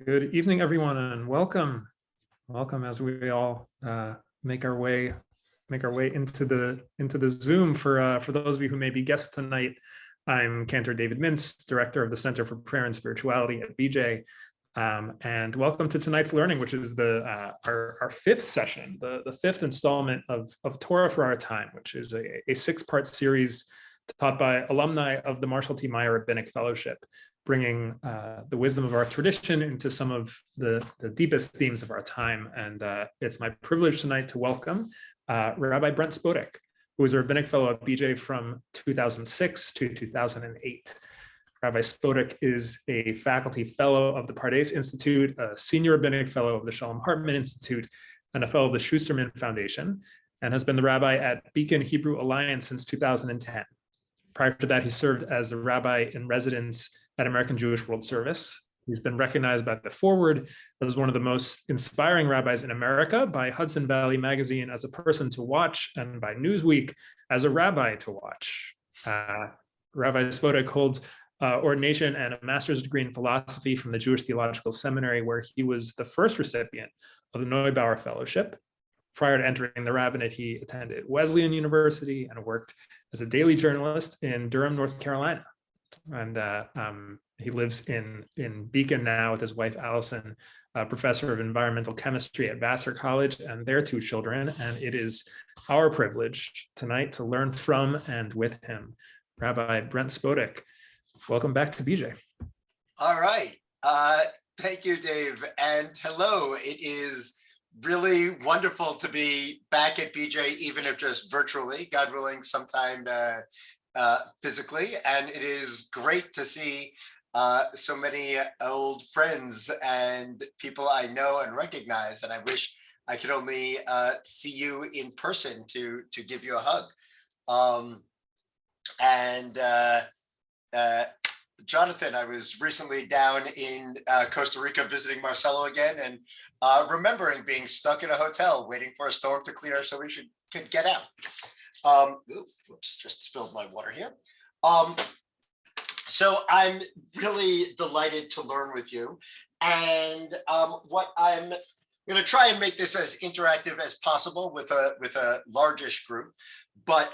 Good evening, everyone, and welcome. Welcome as we all make our way into the Zoom. For those of you who may be guests tonight, I'm Cantor David Mintz, Director of the Center for Prayer and Spirituality at BJ, and welcome to tonight's learning, which is our fifth session, the fifth installment of Torah for Our Time, which is a six-part series taught by alumni of the Marshall T. Meyer Rabbinic Fellowship, bringing the wisdom of our tradition into some of the deepest themes of our time. And it's my privilege tonight to welcome Rabbi Brent Spodek, who was a Rabbinic Fellow at BJ from 2006 to 2008. Rabbi Spodek is a faculty fellow of the Pardes Institute, a senior Rabbinic Fellow of the Shalom Hartman Institute, and a fellow of the Schusterman Foundation, and has been the rabbi at Beacon Hebrew Alliance since 2010. Prior to that, he served as the rabbi in residence at American Jewish World Service. He's been recognized by the Forward as one of the most inspiring rabbis in America, by Hudson Valley Magazine as a person to watch, and by Newsweek as a rabbi to watch. Rabbi Spodek holds ordination and a master's degree in philosophy from the Jewish Theological Seminary, where he was the first recipient of the Neubauer Fellowship. Prior to entering the rabbinate, he attended Wesleyan University and worked as a daily journalist in Durham, North Carolina. And he lives in Beacon now with his wife, Allison, a professor of environmental chemistry at Vassar College, and their two children. And it is our privilege tonight to learn from and with him. Rabbi Brent Spodek, welcome back to BJ. All right. Thank you, Dave. And hello. It is really wonderful to be back at BJ, even if just virtually, God willing, sometime physically. And it is great to see so many old friends and people I know and recognize. And I wish I could only see you in person to give you a hug. Jonathan, I was recently down in Costa Rica visiting Marcelo again, and remembering being stuck in a hotel waiting for a storm to clear so we could get out. Whoops, just spilled my water here. So I'm really delighted to learn with you. And what I'm going to try and make this as interactive as possible with a largish group. But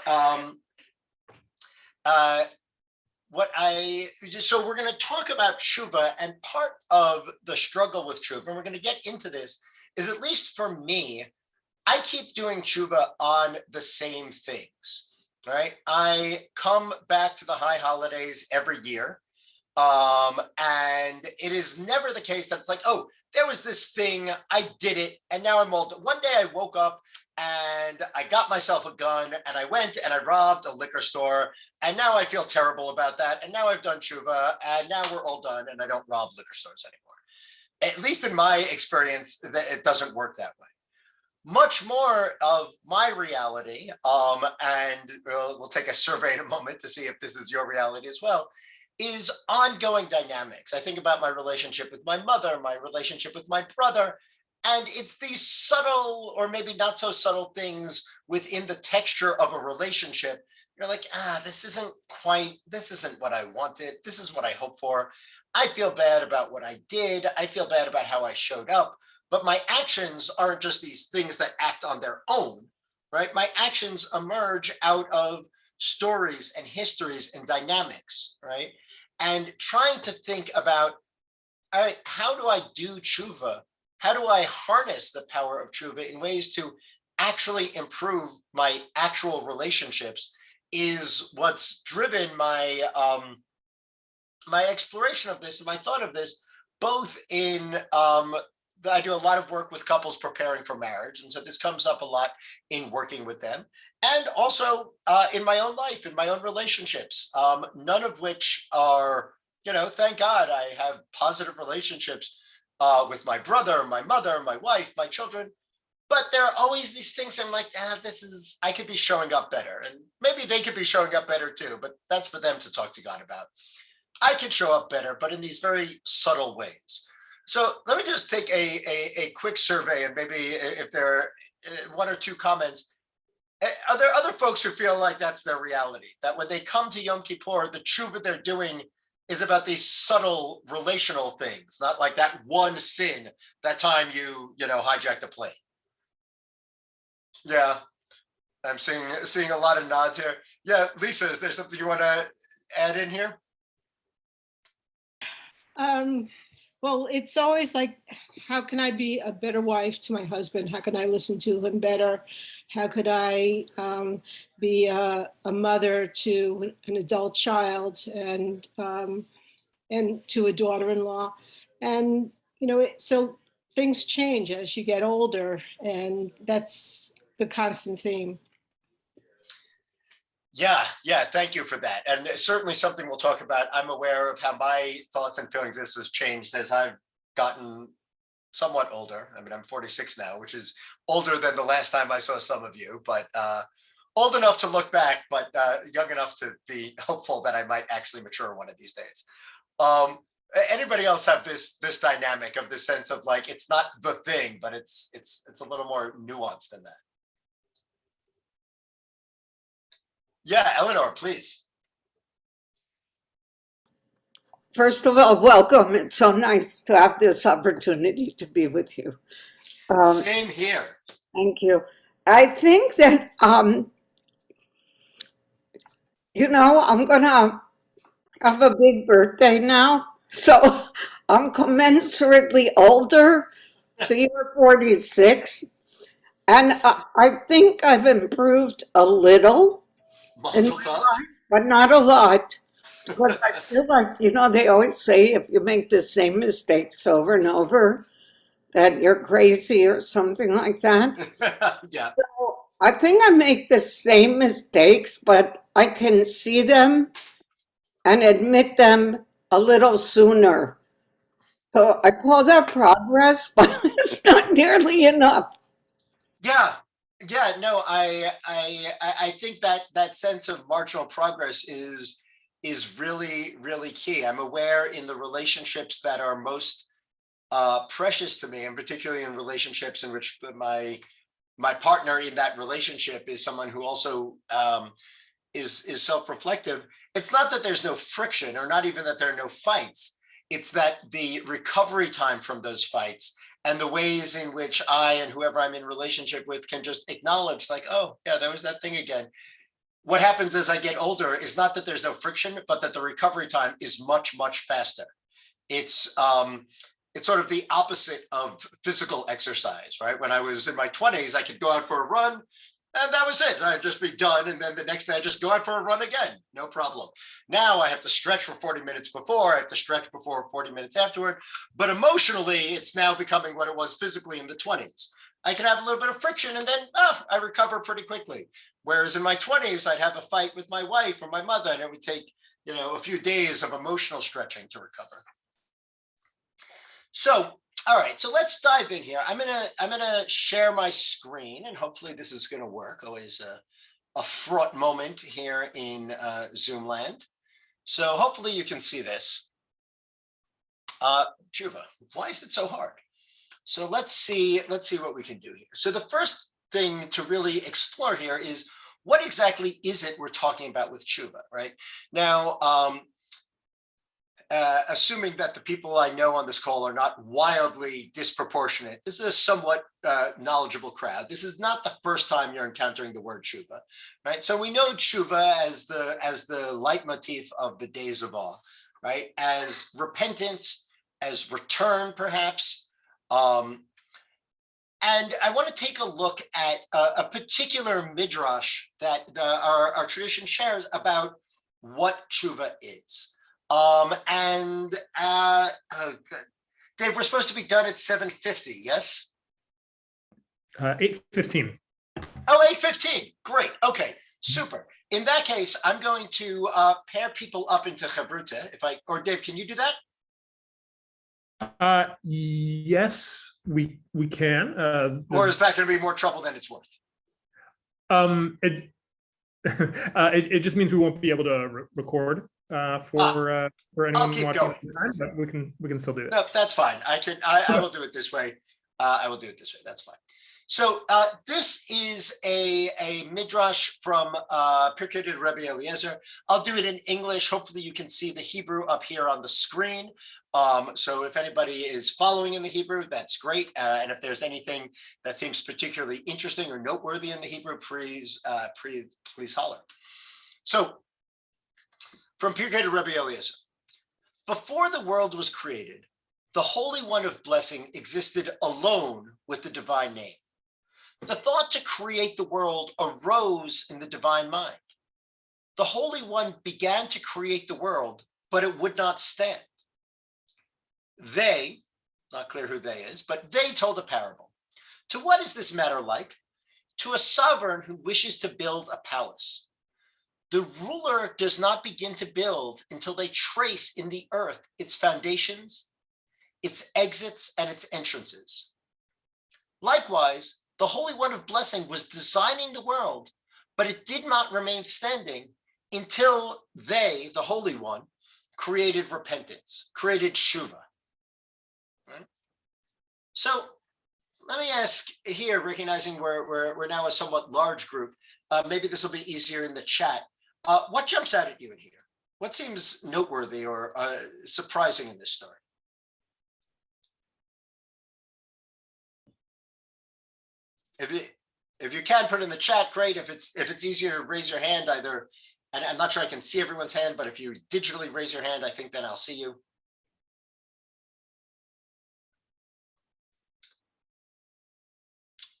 so we're going to talk about tshuva, and part of the struggle with tshuva, and we're going to get into this, is, at least for me, I keep doing tshuva on the same things, right? I come back to the high holidays every year, and it is never the case that it's like, oh, there was this thing, I did it, and now I'm old. One day I woke up and I got myself a gun and I went and I robbed a liquor store, and now I feel terrible about that. And now I've done tshuva, and now we're all done and I don't rob liquor stores anymore. At least in my experience, it doesn't work that way. Much more of my reality, and we'll take a survey in a moment to see if this is your reality as well, is ongoing dynamics. I think about my relationship with my mother, my relationship with my brother, and it's these subtle, or maybe not so subtle, things within the texture of a relationship. You're like, this isn't what I wanted. This is what I hoped for. I feel bad about what I did. I feel bad about how I showed up. But my actions aren't just these things that act on their own, right? My actions emerge out of stories and histories and dynamics, right? And trying to think about, all right, how do I do tshuva? How do I harness the power of tshuva in ways to actually improve my actual relationships, is what's driven my my exploration of this and my thought of this, both in I do a lot of work with couples preparing for marriage, and so this comes up a lot in working with them, and also in my own life, in my own relationships, none of which are, thank God I have positive relationships with my brother, my mother, my wife, my children. But there are always these things I'm like, I could be showing up better. And maybe they could be showing up better too, but that's for them to talk to God about. I could show up better, but in these very subtle ways. So let me just take a quick survey, and maybe if there are one or two comments. Are there other folks who feel like that's their reality? That when they come to Yom Kippur, the tshuva they're doing is about these subtle relational things, not like that one sin, that time you hijacked a plane. Yeah, I'm seeing a lot of nods here. Yeah, Lisa, is there something you want to add in here? Well, it's always like, how can I be a better wife to my husband? How can I listen to him better? How could I be a mother to an adult child and to a daughter-in-law? And, so things change as you get older, and that's the constant theme. Yeah, thank you for that. And it's certainly something we'll talk about. I'm aware of how my thoughts and feelings this has changed as I've gotten somewhat older. I mean, I'm 46 now, which is older than the last time I saw some of you, but old enough to look back, but young enough to be hopeful that I might actually mature one of these days. Anybody else have this dynamic of the sense of like, it's not the thing, but it's a little more nuanced than that? Yeah, Eleanor, please. First of all, welcome. It's so nice to have this opportunity to be with you. Same here. Thank you. I think that, I'm going to have a big birthday now. So I'm commensurately older. So you're 46. And I think I've improved a little, but not a lot. Because I feel like, they always say if you make the same mistakes over and over, that you're crazy or something like that. Yeah. So I think I make the same mistakes, but I can see them and admit them a little sooner. So I call that progress, but it's not nearly enough. Yeah, no, I think that sense of marginal progress is really, really key. I'm aware in the relationships that are most precious to me, and particularly in relationships in which my partner in that relationship is someone who also is self-reflective. It's not that there's no friction, or not even that there are no fights. It's that the recovery time from those fights and the ways in which I and whoever I'm in relationship with can just acknowledge, like, oh yeah, there was that thing again. What happens as I get older is not that there's no friction, but that the recovery time is much, much faster. It's sort of the opposite of physical exercise, right? When I was in my 20s, I could go out for a run and that was it. I'd just be done. And then the next day I just go out for a run again, no problem. Now I have to stretch for 40 minutes before, I have to stretch before 40 minutes afterward. But emotionally, it's now becoming what it was physically in the 20s. I can have a little bit of friction and then I recover pretty quickly. Whereas in my 20s, I'd have a fight with my wife or my mother, and it would take, a few days of emotional stretching to recover. So, all right, so let's dive in here. I'm gonna share my screen, and hopefully this is gonna work. Always a fraught moment here in Zoom land. So hopefully you can see this. Tshuva, why is it so hard? So let's see what we can do here. So the first thing to really explore here is, what exactly is it we're talking about with tshuva, right? Now, assuming that the people I know on this call are not wildly disproportionate, this is a somewhat knowledgeable crowd. This is not the first time you're encountering the word tshuva, right? So we know tshuva as the leitmotif of the days of awe, right? As repentance, as return, perhaps. And I want to take a look at a particular midrash that our tradition shares about what tshuva is. Dave, we're supposed to be done at 7:50, yes? 8:15. Oh, 8:15. Great. Okay, super. In that case, I'm going to pair people up into chavruta. Or Dave, can you do that? Yes, we can. Or is that going to be more trouble than it's worth? It just means we won't be able to record for anyone watching going. at the time, but we can still do it. No, that's fine. I will do it this way. I will do it this way. That's fine. So this is a midrash from Pirkei de Rabbi Eliezer. I'll do it in English. Hopefully you can see the Hebrew up here on the screen. So if anybody is following in the Hebrew, that's great. And if there's anything that seems particularly interesting or noteworthy in the Hebrew, please holler. So from Pirkei de Rabbi Eliezer. Before the world was created, the Holy One of Blessing existed alone with the divine name. The thought to create the world arose in the divine mind. The Holy One began to create the world, but it would not stand. They, not clear who they is, but they told a parable. To what is this matter like? To a sovereign who wishes to build a palace. The ruler does not begin to build until they trace in the earth its foundations, its exits, and its entrances. Likewise, the Holy One of Blessing was designing the world, but it did not remain standing until they, the Holy One, created repentance, created Shuvah. Right? So let me ask here, recognizing we're now a somewhat large group, maybe this will be easier in the chat. What jumps out at you in here? What seems noteworthy or surprising in this story? If you can put it in the chat, great. If it's easier to raise your hand, either, and I'm not sure I can see everyone's hand, but if you digitally raise your hand, I think then I'll see you.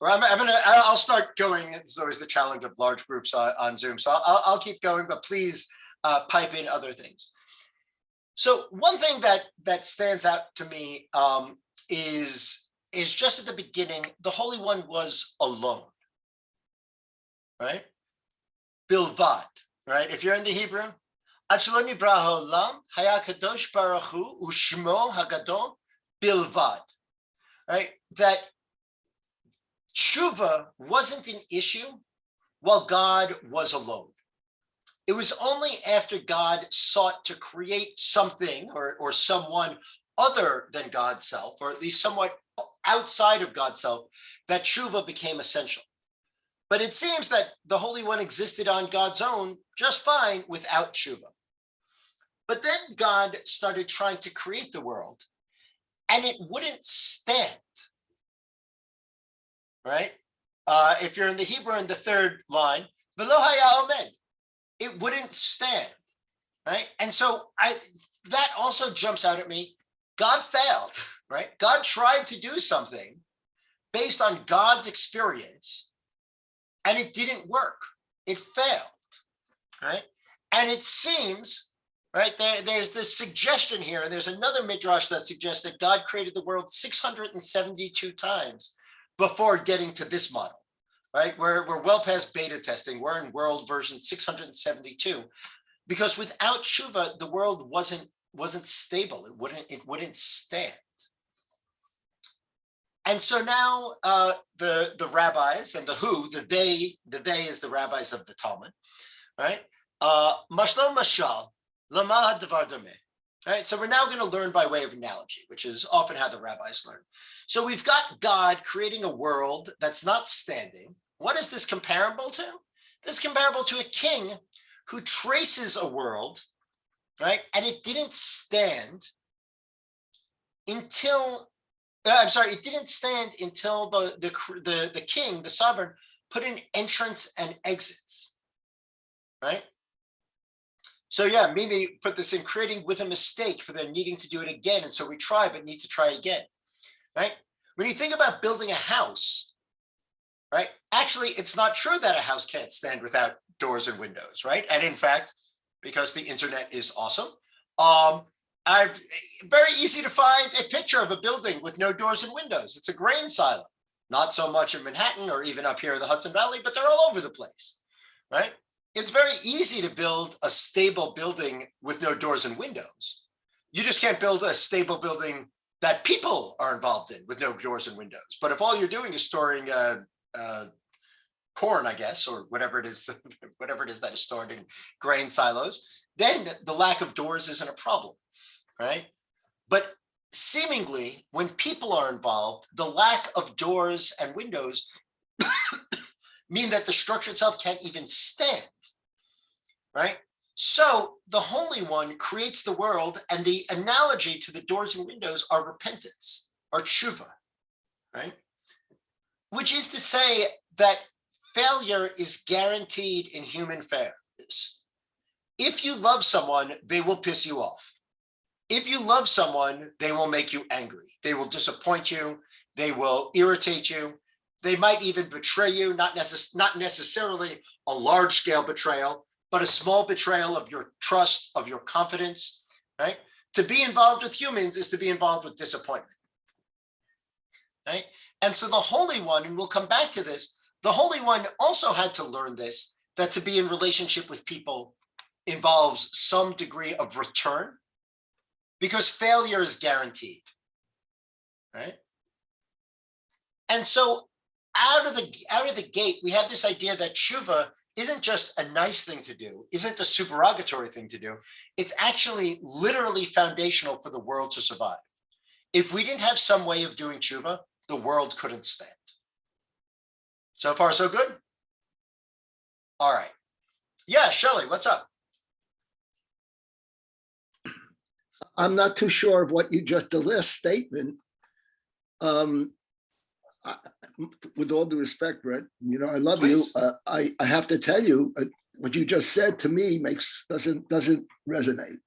Or I'll start going. It's always the challenge of large groups on Zoom, so I'll keep going, but please pipe in other things. So one thing that stands out to me is just at the beginning, the Holy One was alone, right? Bilvad, right? If you're in the Hebrew, Ad shelo nivra ha'olam, haya kadosh baruch hu u'shmo hagadol bilvad, right? That Tshuva wasn't an issue while God was alone. It was only after God sought to create something or someone other than God's self, or at least somewhat outside of God's self, that Tshuva became essential. But it seems that the Holy One existed on God's own just fine without Tshuva. But then God started trying to create the world, and it wouldn't stand. Right? If you're in the Hebrew in the third line, v'lo haya omed, it wouldn't stand, right? And so that also jumps out at me. God failed, right? God tried to do something based on God's experience, and it didn't work. It failed, right? And it seems, right, there's this suggestion here, and there's another midrash that suggests that God created the world 672 times before getting to this model, right? We're well past beta testing. We're in world version 672, because without Tshuva, the world wasn't stable. It wouldn't stand. And so now the rabbis and the they is the rabbis of the Talmud, right? Mashlo mashal lama hadavar dameh. Right, so we're now going to learn by way of analogy, which is often how the rabbis learn. So we've got God creating a world that's not standing. What is this comparable to? This is comparable to a king who traces a world, right? And it didn't stand until, it didn't stand until the king, the sovereign, put in entrance and exits, right? So yeah, Mimi put this in, creating with a mistake for them needing to do it again. And so we try, but need to try again, right? When you think about building a house, right? Actually, it's not true that a house can't stand without doors and windows, right? And in fact, because the internet is awesome, very easy to find a picture of a building with no doors and windows. It's a grain silo. Not so much in Manhattan or even up here in the Hudson Valley, but they're all over the place, right? It's very easy to build a stable building with no doors and windows. You just can't build a stable building that people are involved in with no doors and windows. But if all you're doing is storing corn, I guess, or whatever it is that is stored in grain silos, then the lack of doors isn't a problem, right? But seemingly, when people are involved, the lack of doors and windows mean that the structure itself can't even stand, right? So the Holy One creates the world, and the analogy to the doors and windows are repentance, or tshuva, right? Which is to say that failure is guaranteed in human affairs. If you love someone, they will piss you off. If you love someone, they will make you angry. They will disappoint you. They will irritate you. They might even betray you, not necessarily a large-scale betrayal, but a small betrayal of your trust, of your confidence, right? To be involved with humans is to be involved with disappointment, right? And so the Holy One, and we'll come back to this, the Holy One also had to learn this, that to be in relationship with people involves some degree of return, because failure is guaranteed, right? And so out of the gate, we have this idea that tshuva isn't just a nice thing to do, isn't a supererogatory thing to do. It's actually literally foundational for the world to survive. If we didn't have some way of doing tshuva, the world couldn't stand. So far, so good? All right. Yeah, Shelley, what's up? I'm not too sure of what you just, the last statement. With all due respect, Brent, I love Please. you. I have to tell you, what you just said to me doesn't resonate.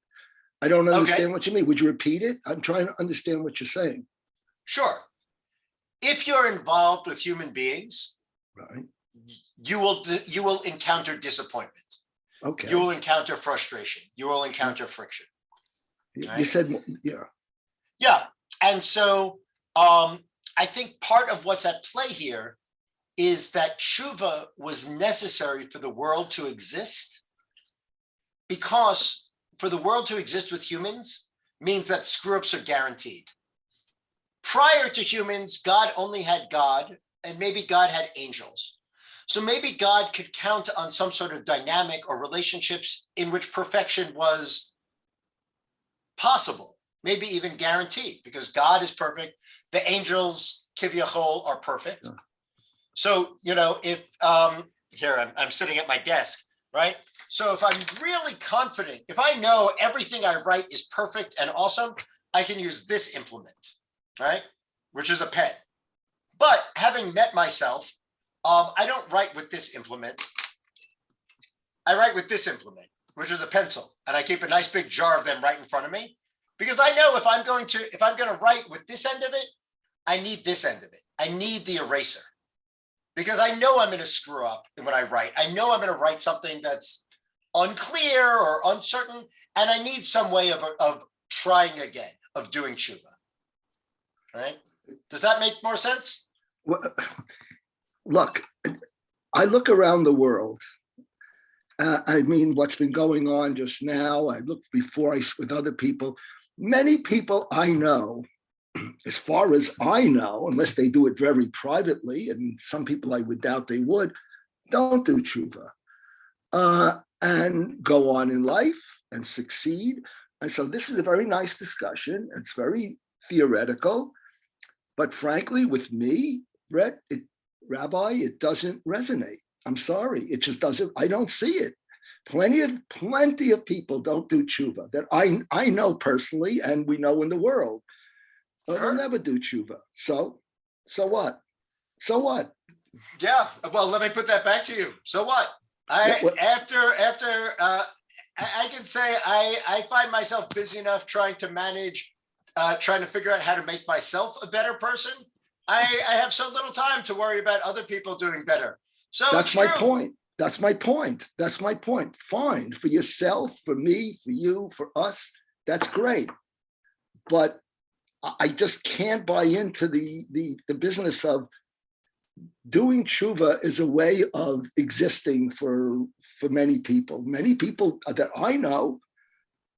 I don't understand what you mean. Would you repeat it? I'm trying to understand what you're saying. Sure. If you're involved with human beings, Right. you will encounter disappointment. Okay. You will encounter frustration. You will encounter friction. You right? said, yeah. Yeah. And so I think part of what's at play here is that tshuva was necessary for the world to exist, because for the world to exist with humans means that screw-ups are guaranteed. Prior to humans, God only had God, and maybe God had angels. So maybe God could count on some sort of dynamic or relationships in which perfection was possible, maybe even guaranteed, because God is perfect. The angels, kivyachol, are perfect. Yeah. So, if here I'm sitting at my desk, right? So if I'm really confident, if I know everything I write is perfect and awesome, I can use this implement, right? Which is a pen. But having met myself, I don't write with this implement. I write with this implement, which is a pencil, and I keep a nice big jar of them right in front of me, because I know if I'm going to write with this end of it, I need this end of it. I need the eraser, because I know I'm going to screw up when I write. I know I'm going to write something that's unclear or uncertain, and I need some way of trying again, of doing tshuva. Right? Does that make more sense? Well, look, I look around the world. I mean, what's been going on just now. I looked before with other people. Many people I know, as far as I know, unless they do it very privately, and some people I would doubt they would, don't do tshuva and go on in life and succeed. And so this is a very nice discussion. It's very theoretical, but frankly, with me, Brett, Rabbi, it doesn't resonate. I'm sorry, it just doesn't. I don't see it. Plenty of people don't do tshuva that I know personally, and we know in the world. They'll never do tshuva. So what? So what? Yeah. Well, let me put that back to you. So what? I can say I find myself busy enough trying to manage, trying to figure out how to make myself a better person. I have so little time to worry about other people doing better. So that's my point. That's my point. That's my point. Fine, for yourself, for me, for you, for us, that's great. But I just can't buy into the business of doing tshuva is a way of existing for many people. Many people that I know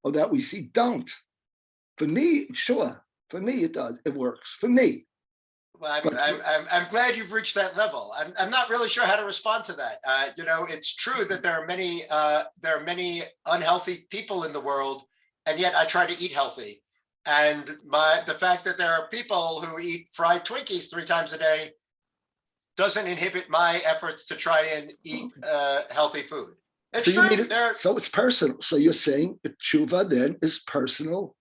or that we see don't. For me, sure. For me, it does. It works. For me. Well, I'm glad you've reached that level. I'm not really sure how to respond to that. It's true that there are many unhealthy people in the world, and yet I try to eat healthy. And the fact that there are people who eat fried Twinkies 3 times a day doesn't inhibit my efforts to try and eat healthy food. It's So true. so it's personal. So you're saying tshuva then is personal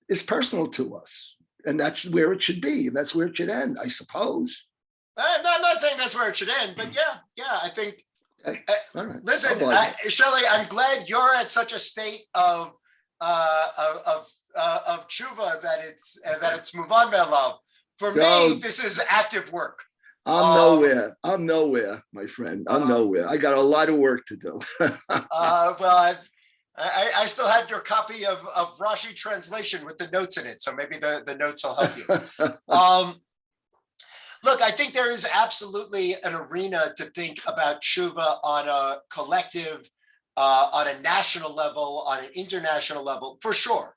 to us. And that's where it should be. And that's where it should end, I suppose. I'm not saying that's where it should end, but yeah, I think. Okay. All right. Listen, Shirley, I'm glad you're at such a state of tshuva that it's muvan me'alav. For me, this is active work. I'm nowhere, my friend. I'm nowhere. I got a lot of work to do. Well, I still have your copy of Rashi translation with the notes in it, so maybe the notes will help you. Look, I think there is absolutely an arena to think about tshuva on a collective, on a national level, on an international level, for sure.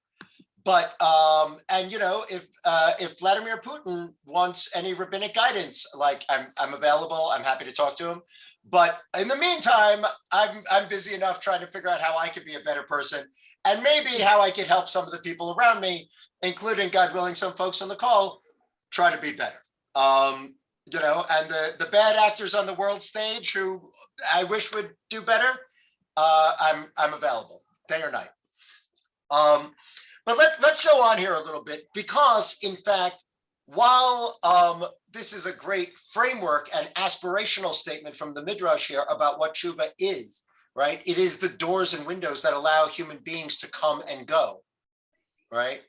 But and if Vladimir Putin wants any rabbinic guidance, like I'm available, I'm happy to talk to him. But in the meantime, I'm busy enough trying to figure out how I could be a better person, and maybe how I could help some of the people around me, including, God willing, some folks on the call, try to be better. And the bad actors on the world stage who I wish would do better, I'm available day or night. But let's go on here a little bit, because in fact, while this is a great framework and aspirational statement from the Midrash here about what tshuva is, right? It is the doors and windows that allow human beings to come and go, right?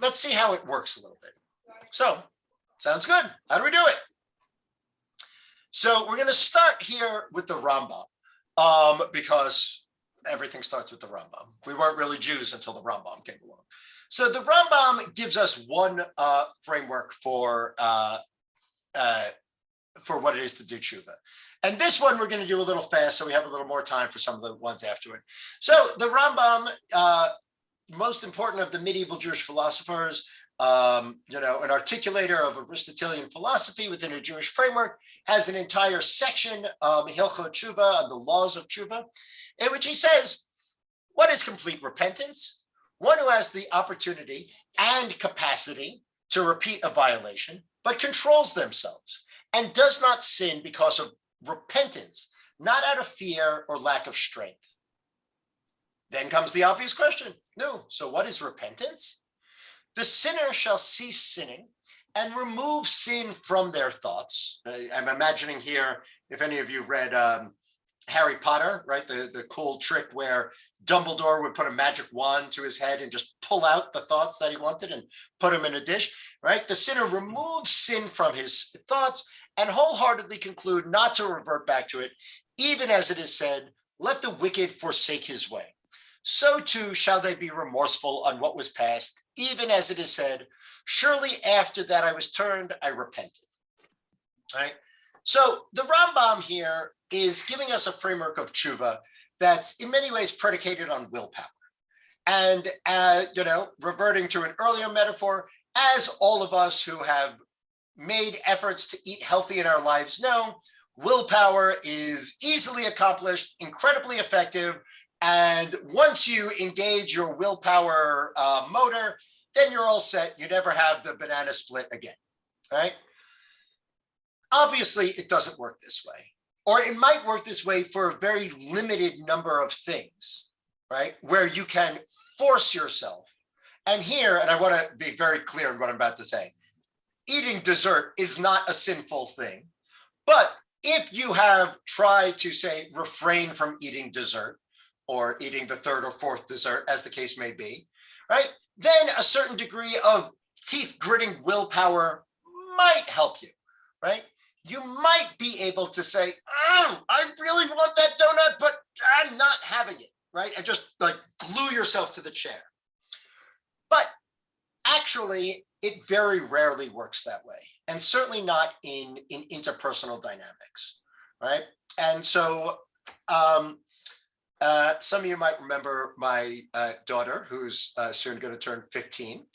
Let's see how it works a little bit. So, sounds good. How do we do it? So we're going to start here with the Rambam, because everything starts with the Rambam. We weren't really Jews until the Rambam came along. So the Rambam gives us one framework for what it is to do tshuva. And this one we're going to do a little fast, so we have a little more time for some of the ones afterward. So the Rambam, most important of the medieval Jewish philosophers, an articulator of Aristotelian philosophy within a Jewish framework, has an entire section, Hilchot Tshuva, on the laws of tshuva, in which he says, what is complete repentance? One who has the opportunity and capacity to repeat a violation, but controls themselves and does not sin because of repentance, not out of fear or lack of strength. Then comes the obvious question. No, so what is repentance? The sinner shall cease sinning and remove sin from their thoughts. I'm imagining here, if any of you have read Harry Potter, right? The cool trick where Dumbledore would put a magic wand to his head and just pull out the thoughts that he wanted and put them in a dish, right? The sinner removes sin from his thoughts and wholeheartedly conclude not to revert back to it, even as it is said, let the wicked forsake his way. So too shall they be remorseful on what was past, even as it is said, surely after that I was turned, I repented. Right? So the Rambam here is giving us a framework of tshuva that's in many ways predicated on willpower. And, reverting to an earlier metaphor, as all of us who have made efforts to eat healthy in our lives know, willpower is easily accomplished, incredibly effective. And once you engage your willpower motor, then you're all set. You never have the banana split again, right? Obviously, it doesn't work this way. Or it might work this way for a very limited number of things, right? Where you can force yourself. And here, and I want to be very clear in what I'm about to say, eating dessert is not a sinful thing. But if you have tried to, say, refrain from eating dessert, or eating the third or fourth dessert, as the case may be, right? Then a certain degree of teeth gritting willpower might help you, right? You might be able to say, oh, I really want that donut, but I'm not having it, right? And just like glue yourself to the chair. But actually, it very rarely works that way, and certainly not in interpersonal dynamics, right? And so, some of you might remember my daughter, who's soon going to turn 15.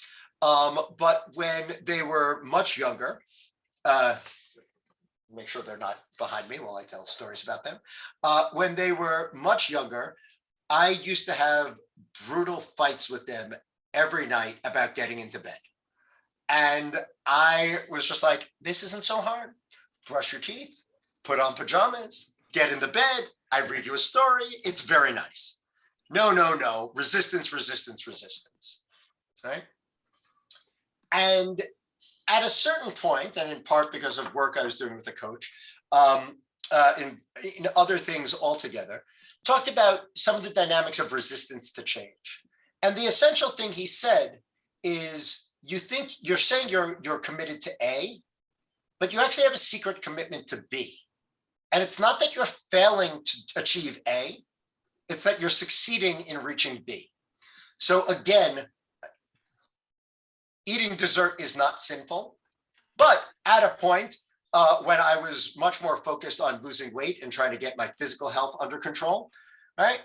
But when they were much younger, make sure they're not behind me while I tell stories about them. When they were much younger, I used to have brutal fights with them every night about getting into bed. And I was just like, this isn't so hard. Brush your teeth, put on pajamas, get in the bed. I read you a story. It's very nice. No, no, no. Resistance, resistance, resistance. Right? And at a certain point, and in part because of work I was doing with a coach, in other things altogether, talked about some of the dynamics of resistance to change. And the essential thing he said is, you think you're saying you're committed to A, but you actually have a secret commitment to B. And it's not that you're failing to achieve A, it's that you're succeeding in reaching B. So again, eating dessert is not sinful, but at a point when I was much more focused on losing weight and trying to get my physical health under control, right?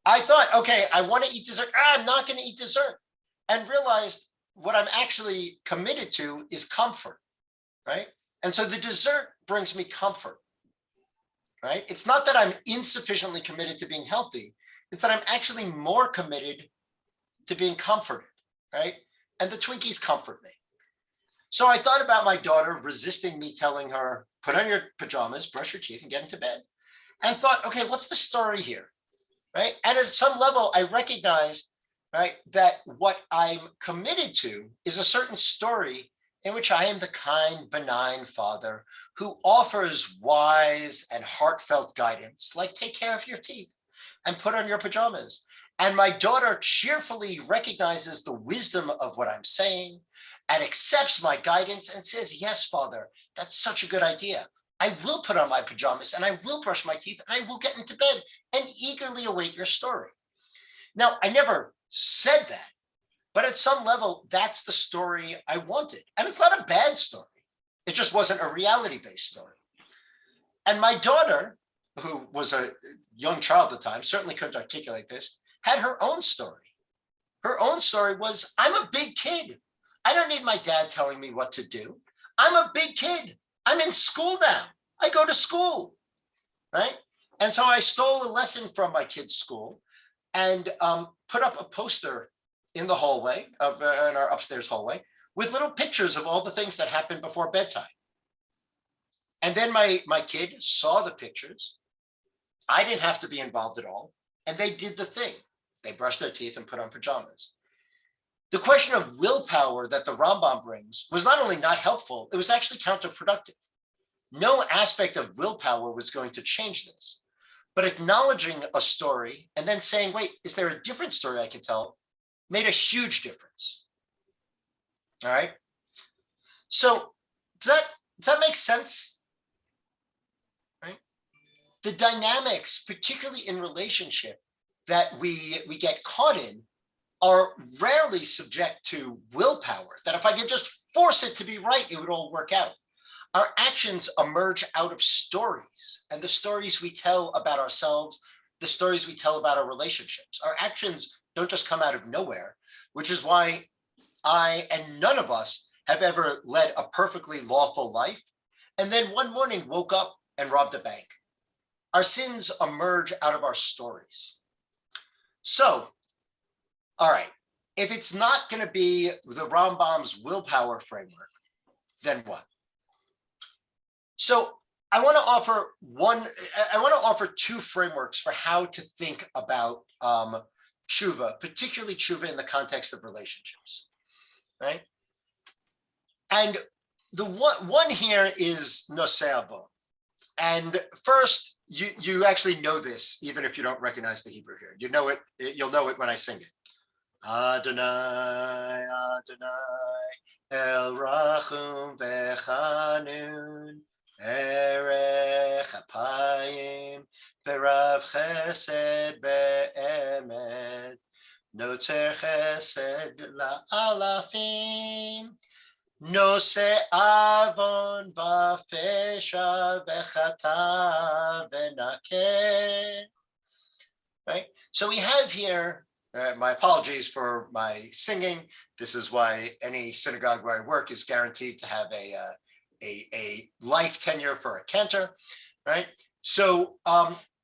I thought, okay, I want to eat dessert. I'm not going to eat dessert, and realized what I'm actually committed to is comfort, right? And so the dessert brings me comfort, right? It's not that I'm insufficiently committed to being healthy. It's that I'm actually more committed to being comforted, right? And the Twinkies comfort me. So I thought about my daughter resisting me telling her, put on your pajamas, brush your teeth, and get into bed. And thought, okay, what's the story here, right? And at some level, I recognized, right, that what I'm committed to is a certain story in which I am the kind, benign father who offers wise and heartfelt guidance, like take care of your teeth and put on your pajamas. And my daughter cheerfully recognizes the wisdom of what I'm saying and accepts my guidance and says, yes, father, that's such a good idea. I will put on my pajamas and I will brush my teeth and I will get into bed and eagerly await your story. Now, I never said that, but at some level, that's the story I wanted. And it's not a bad story. It just wasn't a reality-based story. And my daughter, who was a young child at the time, certainly couldn't articulate this, had her own story. Her own story was, I'm a big kid. I don't need my dad telling me what to do. I'm a big kid. I'm in school now. I go to school, right? And so I stole a lesson from my kid's school and put up a poster in the hallway, in our upstairs hallway, with little pictures of all the things that happened before bedtime. And then my kid saw the pictures. I didn't have to be involved at all. And they did the thing. They brushed their teeth and put on pajamas. The question of willpower that the Rambam brings was not only not helpful, it was actually counterproductive. No aspect of willpower was going to change this. But acknowledging a story and then saying, wait, is there a different story I can tell, made a huge difference. All right. So does that make sense? Right? The dynamics, particularly in relationship, that we get caught in are rarely subject to willpower, that if I could just force it to be right, it would all work out. Our actions emerge out of stories, and the stories we tell about ourselves, the stories we tell about our relationships. Our actions don't just come out of nowhere, which is why I and none of us have ever led a perfectly lawful life, and then one morning woke up and robbed a bank. Our sins emerge out of our stories. So, all right, if it's not going to be the Rambam's willpower framework, then what? So I want to offer two frameworks for how to think about tshuva, particularly tshuva in the context of relationships, right? And the one here is noseh abo. And first, you actually know this, even if you don't recognize the Hebrew here. You know it. You'll know it when I sing it. Adonai, Adonai, El Rachum Vechanun, Erech Apayim, Verav Chesed Be'emet, Notzer Chesed La'alafim, Nose Avon Ba'fesha V'chata V'nakeh. Right? So we have here, my apologies for my singing. This is why any synagogue where I work is guaranteed to have a life tenure for a cantor, right? So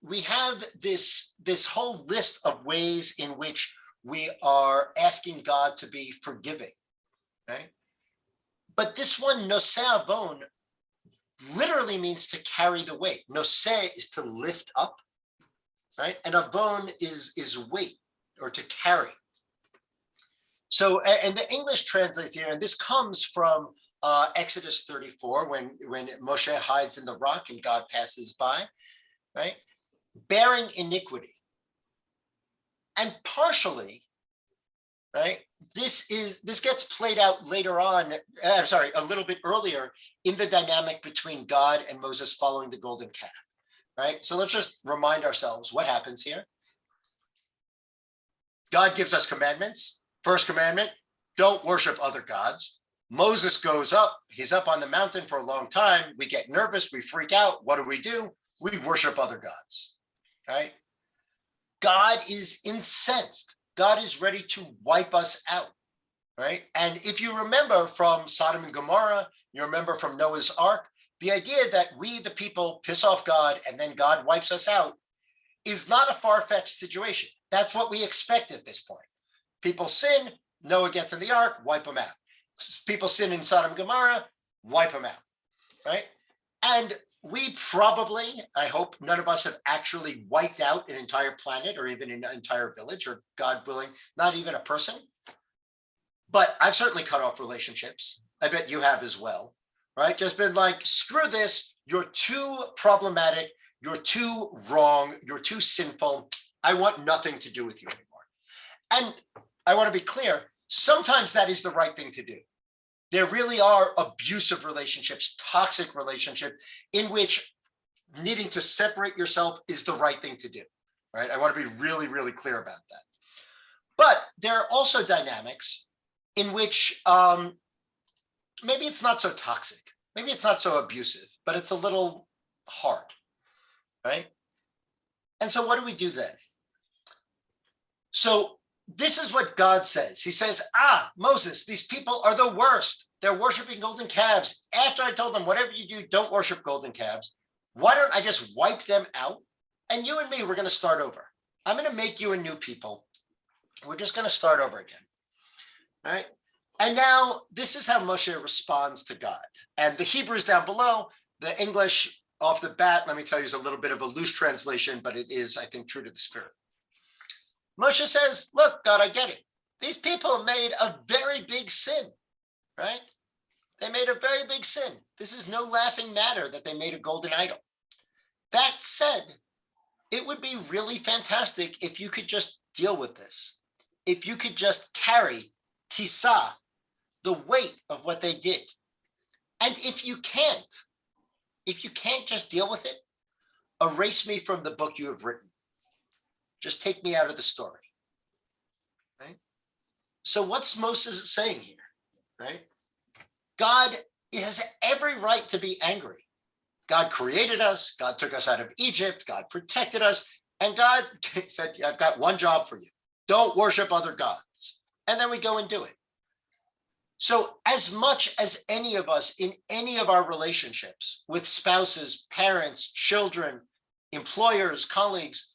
we have this whole list of ways in which we are asking God to be forgiving, right? But this one, noseh avon, literally means to carry the weight. Noseh is to lift up, right? And avon is weight or to carry. So, and the English translates here, and this comes from Exodus 34, when Moshe hides in the rock and God passes by, right? Bearing iniquity. And partially, right, this gets played out later on, a little bit earlier in the dynamic between God and Moses following the golden calf, right? So let's just remind ourselves what happens here. God gives us commandments. First commandment, don't worship other gods. Moses goes up, he's up on the mountain for a long time. We get nervous, we freak out. What do? We worship other gods, right? God is incensed. God is ready to wipe us out, right? And if you remember from Sodom and Gomorrah, you remember from Noah's Ark, the idea that we, the people, piss off God and then God wipes us out is not a far-fetched situation. That's what we expect at this point. People sin, Noah gets in the ark, wipe them out. People sin in Sodom and Gomorrah, wipe them out, right? And we probably, I hope none of us have actually wiped out an entire planet or even an entire village, or God willing, not even a person. But I've certainly cut off relationships. I bet you have as well, right? Just been like, screw this, you're too problematic, you're too wrong, you're too sinful. I want nothing to do with you anymore. And I want to be clear, sometimes that is the right thing to do. There really are abusive relationships, toxic relationships, in which needing to separate yourself is the right thing to do, right? I want to be really, really clear about that. But there are also dynamics in which maybe it's not so toxic, maybe it's not so abusive, but it's a little hard, right? And so what do we do then? So this is what God says. He says, Moses, these people are the worst. They're worshiping golden calves. After I told them, whatever you do, don't worship golden calves. Why don't I just wipe them out? And you and me, we're going to start over. I'm going to make you a new people. We're just going to start over again. All right. And now this is how Moshe responds to God. And the Hebrew is down below. The English off the bat, let me tell you, is a little bit of a loose translation, but it is, I think, true to the spirit. Moshe says, look, God, I get it. These people made a very big sin, right? They made a very big sin. This is no laughing matter that they made a golden idol. That said, it would be really fantastic if you could just deal with this. If you could just carry tisa, the weight of what they did. And if you can't just deal with it, erase me from the book you have written. Just take me out of the story, right? So what's Moses saying here, right? God has every right to be angry. God created us. God took us out of Egypt. God protected us. And God said, I've got one job for you. Don't worship other gods. And then we go and do it. So as much as any of us in any of our relationships with spouses, parents, children, employers, colleagues,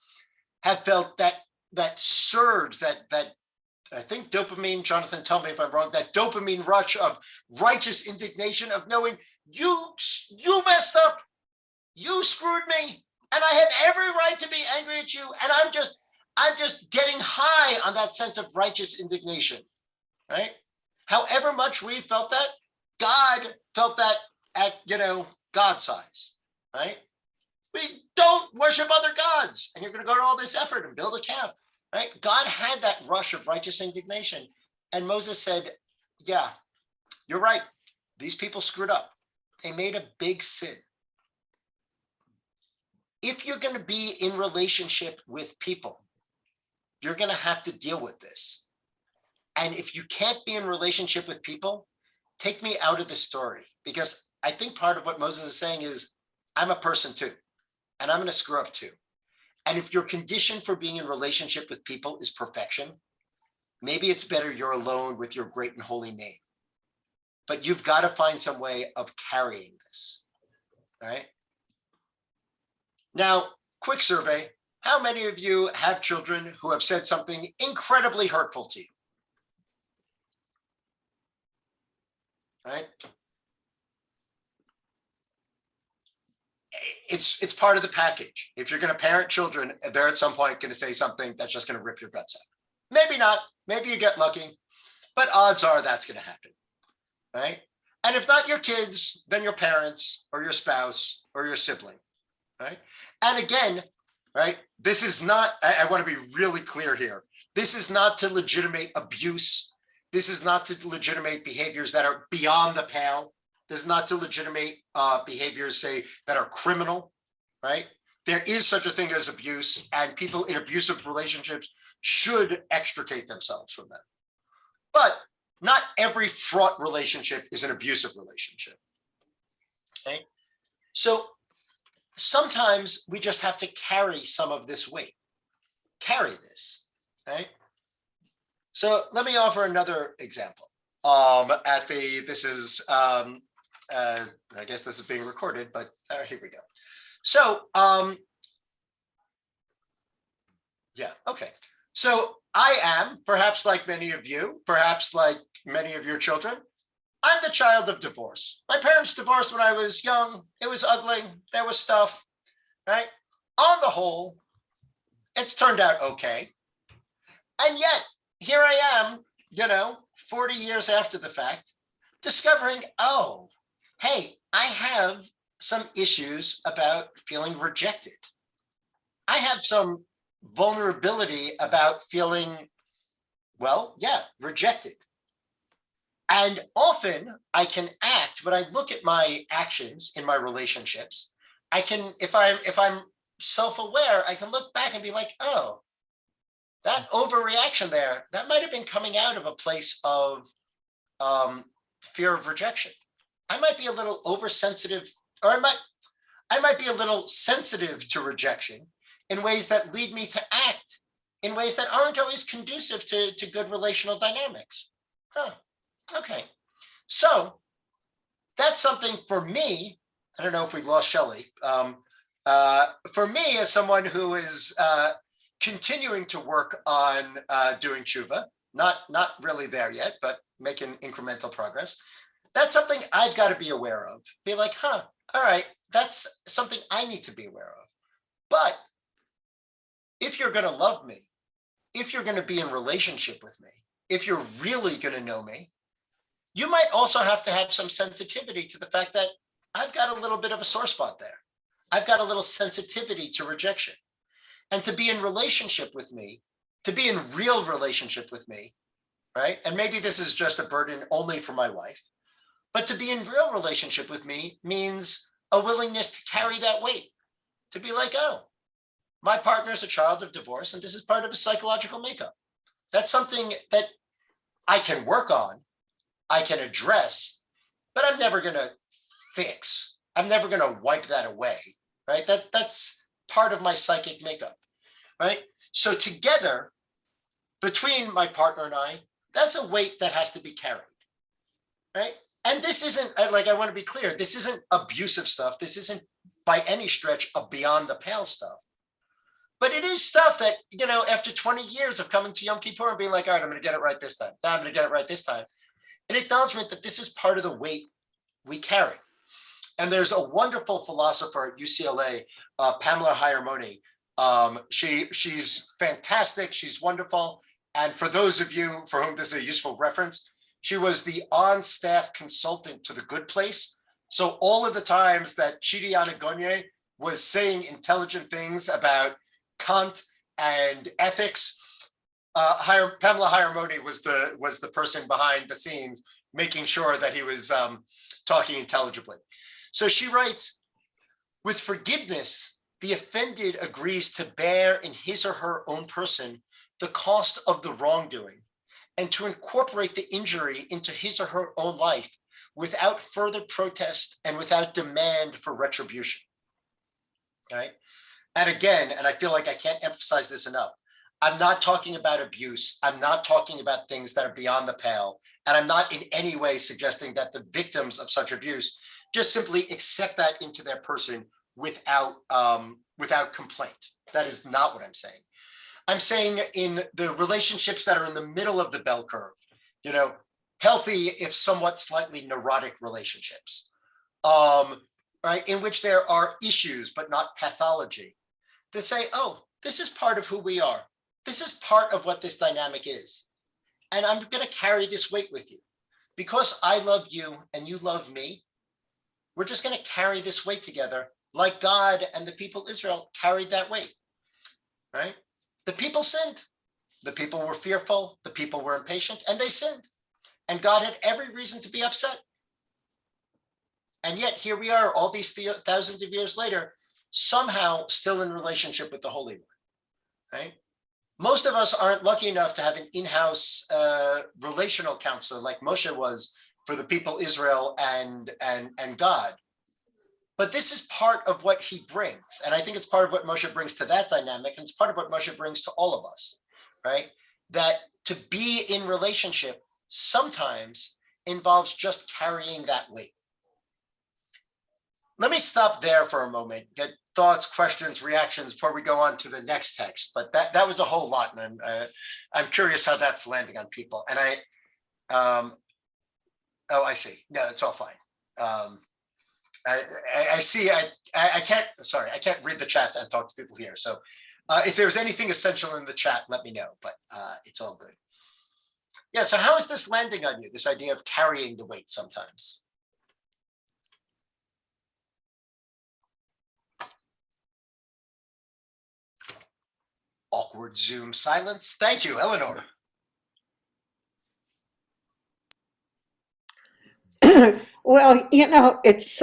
have felt that surge, that I think dopamine, Jonathan, tell me if I'm wrong, that dopamine rush of righteous indignation of knowing you messed up, you screwed me, and I had every right to be angry at you, and I'm just getting high on that sense of righteous indignation, right? However much we felt that, God felt that at, God size, right? We don't worship other gods, and you're going to go to all this effort and build a calf, right? God had that rush of righteous indignation, and Moses said, yeah, you're right. These people screwed up. They made a big sin. If you're going to be in relationship with people, you're going to have to deal with this. And if you can't be in relationship with people, take me out of the story, because I think part of what Moses is saying is, I'm a person too. And I'm going to screw up too. And if your condition for being in relationship with people is perfection, maybe it's better you're alone with your great and holy name. But you've got to find some way of carrying this, right? Now, quick survey. How many of you have children who have said something incredibly hurtful to you? Right? It's part of the package. If you're going to parent children, they're at some point going to say something that's just going to rip your guts out. Maybe not. Maybe you get lucky, but odds are that's going to happen, right? And if not your kids, then your parents or your spouse or your sibling, right? And again, right, this is not, I want to be really clear here. This is not to legitimate abuse. This is not to legitimate behaviors that are beyond the pale. This is not to legitimate behaviors, say, that are criminal, right? There is such a thing as abuse, and people in abusive relationships should extricate themselves from them. But not every fraught relationship is an abusive relationship, okay? So sometimes we just have to carry some of this weight, carry this, right? So let me offer another example. I guess this is being recorded, but here we go. So, yeah, okay. So I am, perhaps like many of you, perhaps like many of your children, I'm the child of divorce. My parents divorced when I was young. It was ugly. There was stuff, right? On the whole, it's turned out okay. And yet, here I am, 40 years after the fact, discovering, oh, hey, I have some issues about feeling rejected. I have some vulnerability about feeling, well, yeah, rejected. And often I can act, when I look at my actions in my relationships, I can, if I'm self-aware, I can look back and be like, oh, that overreaction there, that might have been coming out of a place of fear of rejection. I might be a little oversensitive, or I might be a little sensitive to rejection in ways that lead me to act in ways that aren't always conducive to good relational dynamics. Huh, okay. So that's something for me, I don't know if we lost Shelley, for me as someone who is continuing to work on doing tshuva, not really there yet, but making incremental progress. That's something I've got to be aware of. Be like, all right, that's something I need to be aware of. But if you're going to love me, if you're going to be in relationship with me, if you're really going to know me, you might also have to have some sensitivity to the fact that I've got a little bit of a sore spot there. I've got a little sensitivity to rejection. And to be in relationship with me, to be in real relationship with me, right? And maybe this is just a burden only for my wife, but to be in real relationship with me means a willingness to carry that weight, to be like, oh, my partner is a child of divorce, and this is part of a psychological makeup. That's something that I can work on, I can address, but I'm never going to fix. I'm never going to wipe that away, right? That's part of my psychic makeup, right? So together, between my partner and I, that's a weight that has to be carried, right? And this isn't, like, I want to be clear, this isn't abusive stuff. This isn't by any stretch a beyond the pale stuff. But it is stuff that, after 20 years of coming to Yom Kippur and being like, all right, I'm going to get it right this time. I'm going to get it right this time. An acknowledgement that this is part of the weight we carry. And there's a wonderful philosopher at UCLA, Pamela Hayermoni. She's fantastic. She's wonderful. And for those of you for whom this is a useful reference, she was the on-staff consultant to The Good Place. So all of the times that Chidi Anagonye was saying intelligent things about Kant and ethics, Pamela Hayermoni was the person behind the scenes making sure that he was talking intelligibly. So she writes, with forgiveness, the offended agrees to bear in his or her own person the cost of the wrongdoing and to incorporate the injury into his or her own life without further protest and without demand for retribution, right? And again, and I feel like I can't emphasize this enough, I'm not talking about abuse. I'm not talking about things that are beyond the pale. And I'm not in any way suggesting that the victims of such abuse just simply accept that into their person without without complaint. That is not what I'm saying. I'm saying in the relationships that are in the middle of the bell curve, healthy, if somewhat slightly neurotic relationships, right, in which there are issues, but not pathology, to say, oh, this is part of who we are. This is part of what this dynamic is. And I'm going to carry this weight with you. Because I love you and you love me, we're just going to carry this weight together like God and the people of Israel carried that weight, right? The people sinned. The people were fearful. The people were impatient, and they sinned. And God had every reason to be upset. And yet here we are, all these thousands of years later, somehow still in relationship with the Holy One, right? Most of us aren't lucky enough to have an in-house relational counselor like Moshe was for the people Israel and God. But this is part of what he brings. And I think it's part of what Moshe brings to that dynamic. And it's part of what Moshe brings to all of us, right? That to be in relationship sometimes involves just carrying that weight. Let me stop there for a moment, get thoughts, questions, reactions before we go on to the next text. But that was a whole lot, and I'm curious how that's landing on people. And I see. No, it's all fine. I see. I can't read the chats and talk to people here. So if there's anything essential in the chat, let me know. But it's all good. Yeah. So how is this landing on you? This idea of carrying the weight sometimes. Awkward Zoom silence. Thank you, Eleanor. Well, it's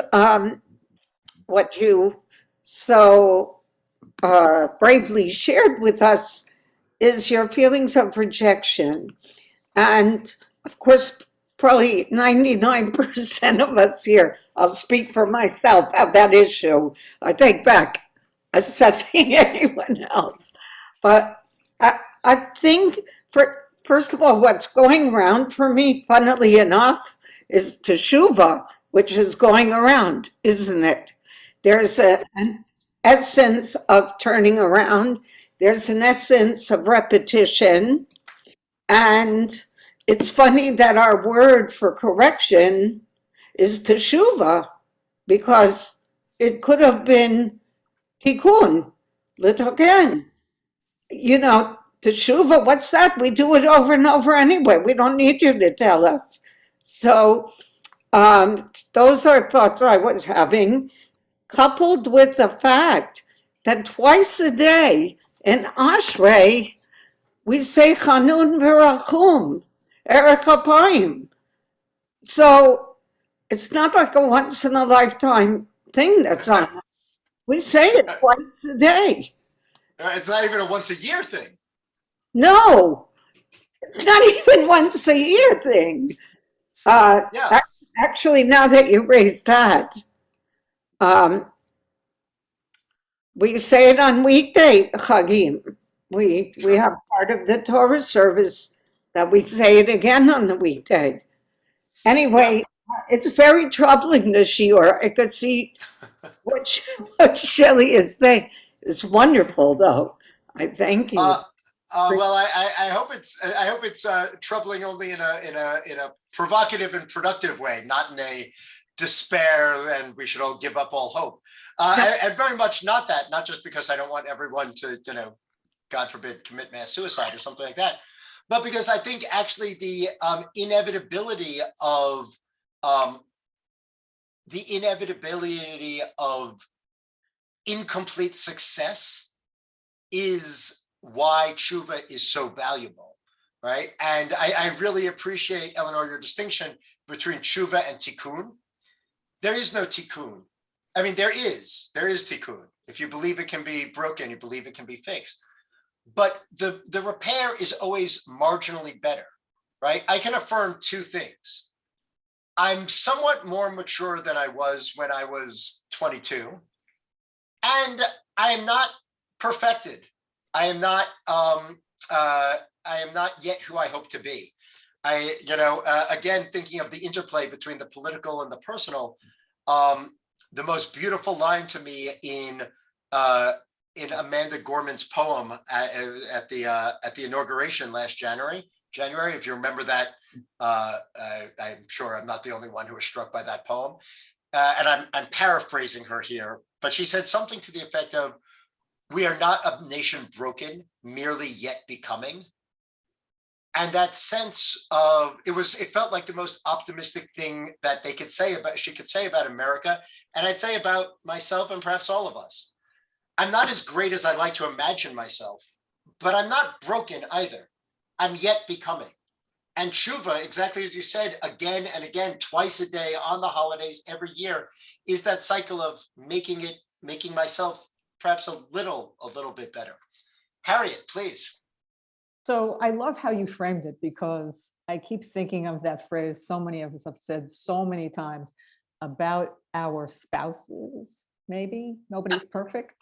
what you so bravely shared with us is your feelings of rejection. And of course, probably 99% of us here, I'll speak for myself, have that issue. I take back assessing anyone else. But I think, first of all, what's going around for me, funnily enough, is teshuvah, which is going around, isn't it? There's an essence of turning around. There's an essence of repetition. And it's funny that our word for correction is teshuvah, because it could have been tikkun, litoken. Teshuvah, what's that? We do it over and over anyway. We don't need you to tell us. So those are thoughts I was having, coupled with the fact that twice a day in Ashrei, we say Chanun v'rachum, Erech Apayim. So it's not like a once in a lifetime thing that's on. We say it twice a day. It's not even a once a year thing. No, it's not even once a year thing. Yeah. Actually, now that you raised that, we say it on weekday Chagim. We have part of the Torah service that we say it again on the weekday. Anyway, it's very troubling, the shiur. I could see what Shelley is saying. It's wonderful, though. I thank you. Well, I hope it's troubling only in a provocative and productive way, not in a despair and we should all give up all hope. And very much not just because I don't want everyone to, God forbid, commit mass suicide or something like that, but because I think actually the inevitability of incomplete success is why tshuva is so valuable, right? And I really appreciate, Eleanor, your distinction between tshuva and tikkun. There is no tikkun. I mean, there is tikkun. If you believe it can be broken, you believe it can be fixed. But the repair is always marginally better, right? I can affirm two things. I'm somewhat more mature than I was when I was 22, and I am not perfected. I am not yet who I hope to be. Again, thinking of the interplay between the political and the personal, the most beautiful line to me in in Amanda Gorman's poem at the inauguration last January, if you remember that. I'm sure I'm not the only one who was struck by that poem. And I'm paraphrasing her here, but she said something to the effect of, "We are not a nation broken, merely yet becoming." And that sense of it felt like the most optimistic thing that she could say about America, and I'd say about myself and perhaps all of us. I'm not as great as I like to imagine myself, but I'm not broken either. I'm yet becoming. And tshuva, exactly as you said, again and again, twice a day, on the holidays, every year, is that cycle of making myself perhaps a little bit better. Harriet, please. So I love how you framed it, because I keep thinking of that phrase so many of us have said so many times about our spouses. Maybe nobody's perfect.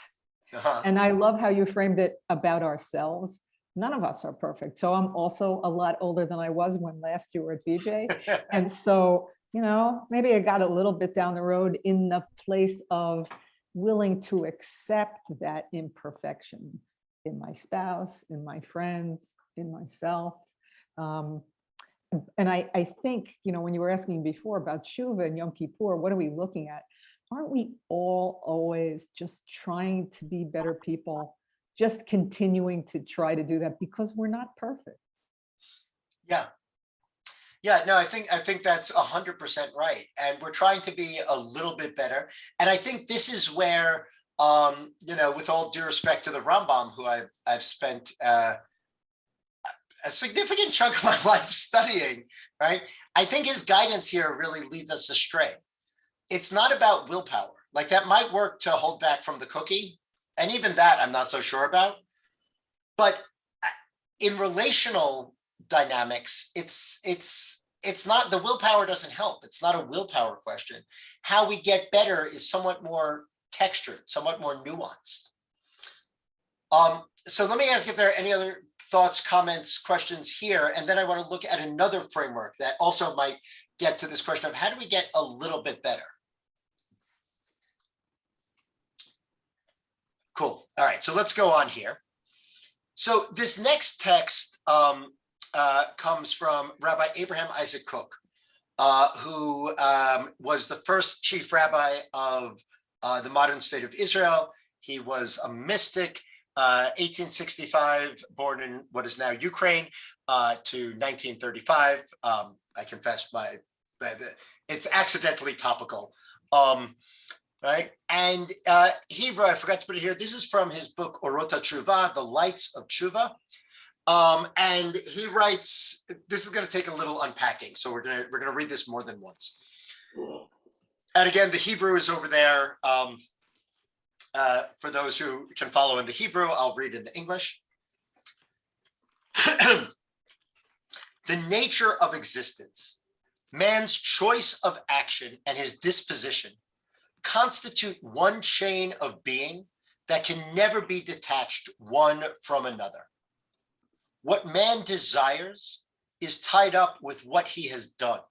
And I love how you framed it about ourselves. None of us are perfect. So I'm also a lot older than I was when last you were at BJ. And so, maybe I got a little bit down the road in the place of willing to accept that imperfection in my spouse, in my friends, in myself. And I think, when you were asking before about Tshuva and Yom Kippur, what are we looking at? Aren't we all always just trying to be better people, just continuing to try to do that because we're not perfect? Yeah. No, I think that's 100% right. And we're trying to be a little bit better. And I think this is where, with all due respect to the Rambam, who I've spent a significant chunk of my life studying, right? I think his guidance here really leads us astray. It's not about willpower. Like, that might work to hold back from the cookie. And even that I'm not so sure about. But in relational dynamics, it's not, the willpower doesn't help. It's not a willpower question. How we get better is somewhat more textured, somewhat more nuanced. So let me ask if there are any other thoughts, comments, questions here. And then I want to look at another framework that also might get to this question of how do we get a little bit better? Cool. All right, so let's go on here. So this next text comes from Rabbi Abraham Isaac Cook, who was the first chief rabbi of the modern state of Israel. He was a mystic, 1865, born in what is now Ukraine, to 1935. I confess it's accidentally topical. Right. And Hebrew, I forgot to put it here. This is from his book, Orota Tshuva, The Lights of Tshuva. And he writes, this is going to take a little unpacking. So we're going to read this more than once. And again, the Hebrew is over there. For those who can follow in the Hebrew, I'll read in the English. The nature of existence, man's choice of action and his disposition constitute one chain of being that can never be detached one from another. What man desires is tied up with what he has done.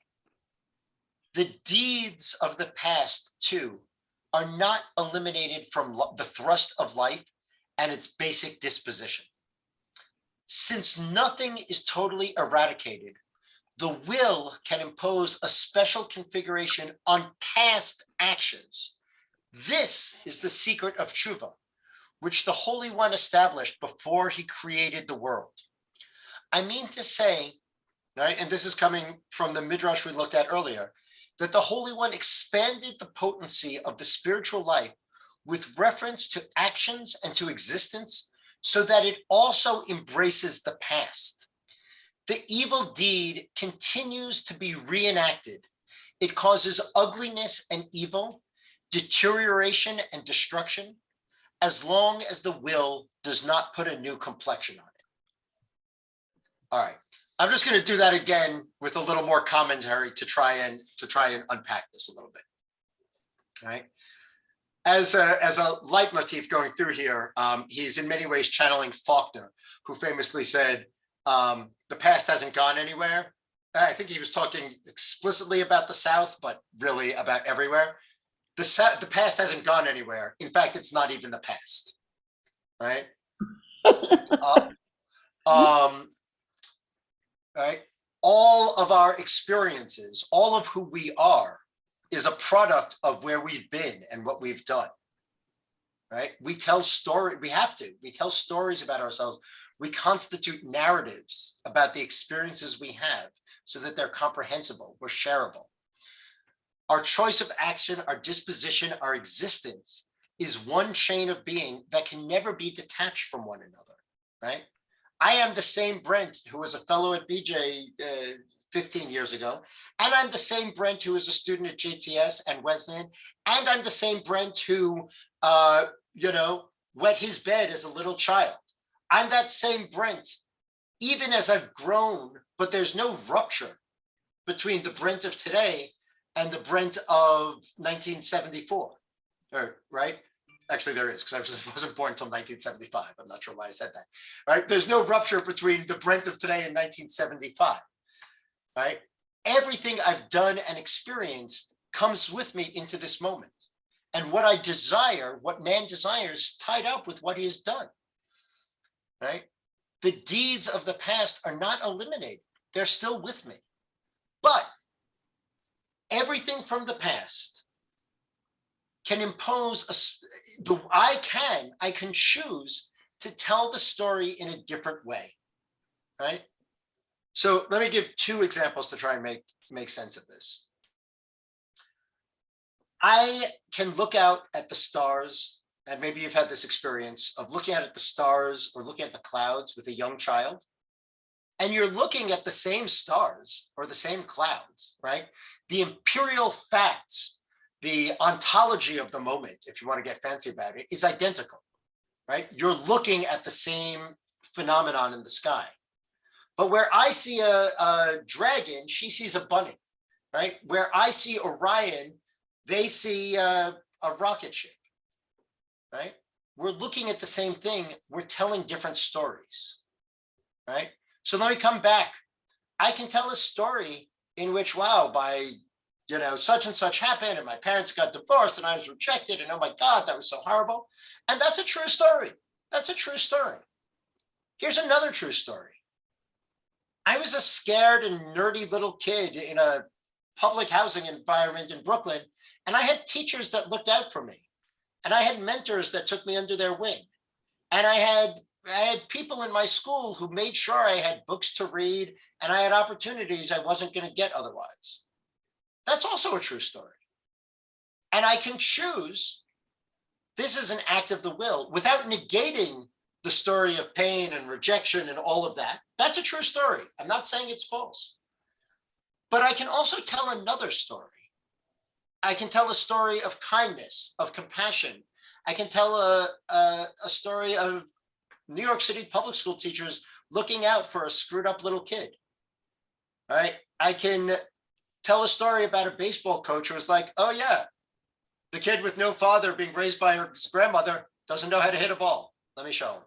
The deeds of the past, too, are not eliminated from the thrust of life and its basic disposition. Since nothing is totally eradicated, the will can impose a special configuration on past actions. This is the secret of tshuva, which the Holy One established before he created the world. I mean to say, right, and this is coming from the Midrash we looked at earlier, that the Holy One expanded the potency of the spiritual life with reference to actions and to existence so that it also embraces the past. The evil deed continues to be reenacted. It causes ugliness and evil, deterioration and destruction, as long as the will does not put a new complexion on it. All right, I'm just going to do that again with a little more commentary to try and unpack this a little bit. All right. As a leitmotif going through here, he's in many ways channeling Faulkner, who famously said, the past hasn't gone anywhere. I think he was talking explicitly about the South, but really about everywhere. The past hasn't gone anywhere. In fact, it's not even the past. right? Uh, right? All of our experiences, all of who we are, is a product of where we've been and what we've done, right? We tell story. We have to. We tell stories about ourselves. We constitute narratives about the experiences we have so that they're comprehensible, we're shareable. Our choice of action, our disposition, our existence is one chain of being that can never be detached from one another, right? I am the same Brent who was a fellow at BJ 15 years ago, and I'm the same Brent who was a student at JTS and Wesleyan, and I'm the same Brent who, wet his bed as a little child. I'm that same Brent, even as I've grown, but there's no rupture between the Brent of today and the Brent of 1974, right? Actually, there is, because I wasn't born until 1975. I'm not sure why I said that, right? There's no rupture between the Brent of today and 1975, right? Everything I've done and experienced comes with me into this moment. And what I desire, what man desires, tied up with what he has done, right? The deeds of the past are not eliminated. They're still with me. But everything from the past can impose I can choose to tell the story in a different way, right? So let me give two examples to try and make sense of this. I can look out at the stars, and maybe you've had this experience of looking out at the stars or looking at the clouds with a young child, and you're looking at the same stars or the same clouds, right? The imperial facts, the ontology of the moment, if you want to get fancy about it, is identical, right? You're looking at the same phenomenon in the sky. But where I see a dragon, she sees a bunny, right? Where I see Orion, they see a rocket ship, right? We're looking at the same thing. We're telling different stories, right? So let me come back. I can tell a story in which, wow, by, such and such happened and my parents got divorced and I was rejected and oh my God, that was so horrible. And that's a true story. That's a true story. Here's another true story. I was a scared and nerdy little kid in a public housing environment in Brooklyn, and I had teachers that looked out for me, and I had mentors that took me under their wing, and I had people in my school who made sure I had books to read, and I had opportunities I wasn't going to get otherwise. That's also a true story. And I can choose, this is an act of the will, without negating the story of pain and rejection and all of that. That's a true story. I'm not saying it's false. But I can also tell another story. I can tell a story of kindness, of compassion. I can tell a story of New York City public school teachers looking out for a screwed up little kid, right? I can tell a story about a baseball coach who was like, oh yeah, the kid with no father being raised by his grandmother doesn't know how to hit a ball. Let me show him,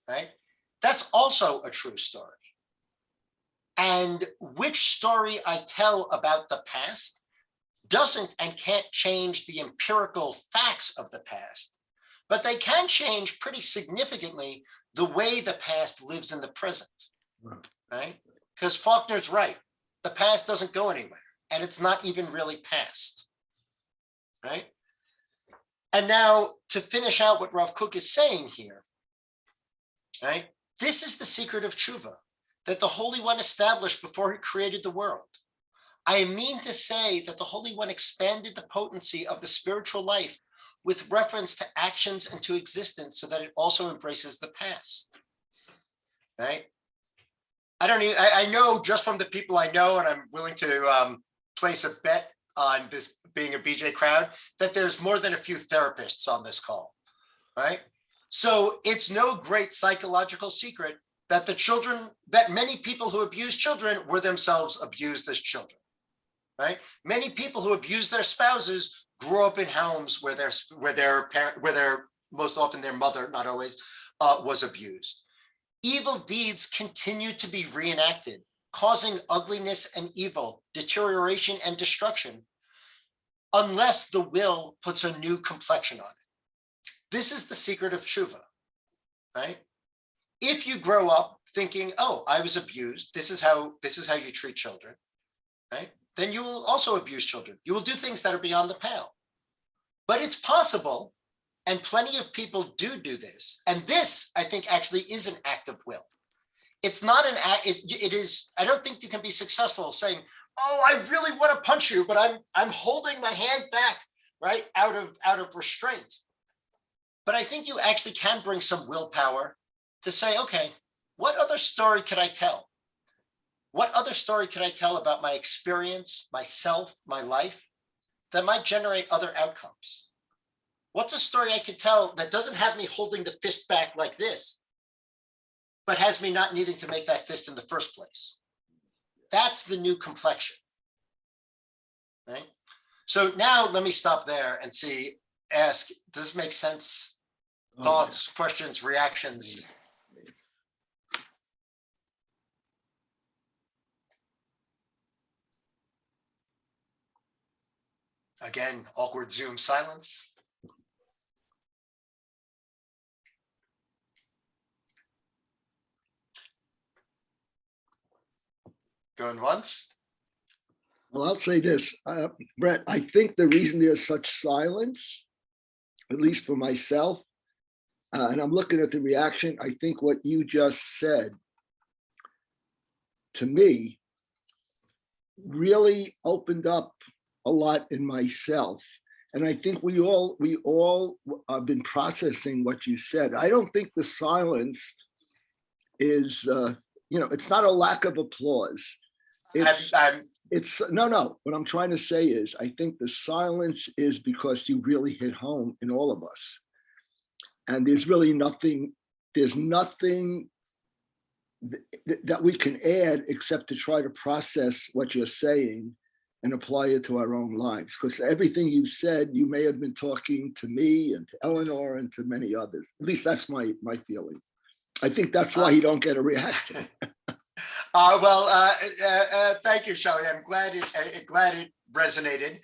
right? That's also a true story. And which story I tell about the past doesn't and can't change the empirical facts of the past, but they can change pretty significantly the way the past lives in the present, right? Because Faulkner's right. The past doesn't go anywhere, and it's not even really past, right? And now to finish out what Rav Kook is saying here, right? This is the secret of tshuva that the Holy One established before he created the world. I mean to say that the Holy One expanded the potency of the spiritual life with reference to actions and to existence so that it also embraces the past, right? I know just from the people I know, and I'm willing to place a bet on this being a BJ crowd, that there's more than a few therapists on this call, right? So it's no great psychological secret that that many people who abuse children were themselves abused as children, right? Many people who abuse their spouses grew up in homes where most often their mother, not always, was abused. Evil deeds continue to be reenacted, causing ugliness and evil, deterioration and destruction, unless the will puts a new complexion on it. This is the secret of tshuva. right? If you grow up thinking, oh, I was abused, this is how you treat children, right? Then you will also abuse children. You will do things that are beyond the pale. But it's possible, and plenty of people do this. And this, I think, actually is an act of will. It's not an act, it is, I don't think you can be successful saying, oh, I really want to punch you, but I'm holding my hand back, right? Out of restraint. But I think you actually can bring some willpower to say, okay, what other story could I tell? What other story could I tell about my experience, myself, my life that might generate other outcomes? What's a story I could tell that doesn't have me holding the fist back like this, but has me not needing to make that fist in the first place? That's the new complexion, right? So now let me stop there and ask, does this make sense? Thoughts, questions, reactions? Again, awkward Zoom silence. Going once? Well, I'll say this, Brett, I think the reason there's such silence, at least for myself, and I'm looking at the reaction, I think what you just said to me really opened up a lot in myself. And I think we all have been processing what you said. I don't think the silence is, it's not a lack of applause. It's no. What I'm trying to say is, I think the silence is because you really hit home in all of us. And there's really nothing, that we can add except to try to process what you're saying and apply it to our own lives. Because everything you said, you may have been talking to me and to Eleanor and to many others. At least that's my feeling. I think that's why you don't get a reaction. Thank you, Shelley. I'm glad it resonated.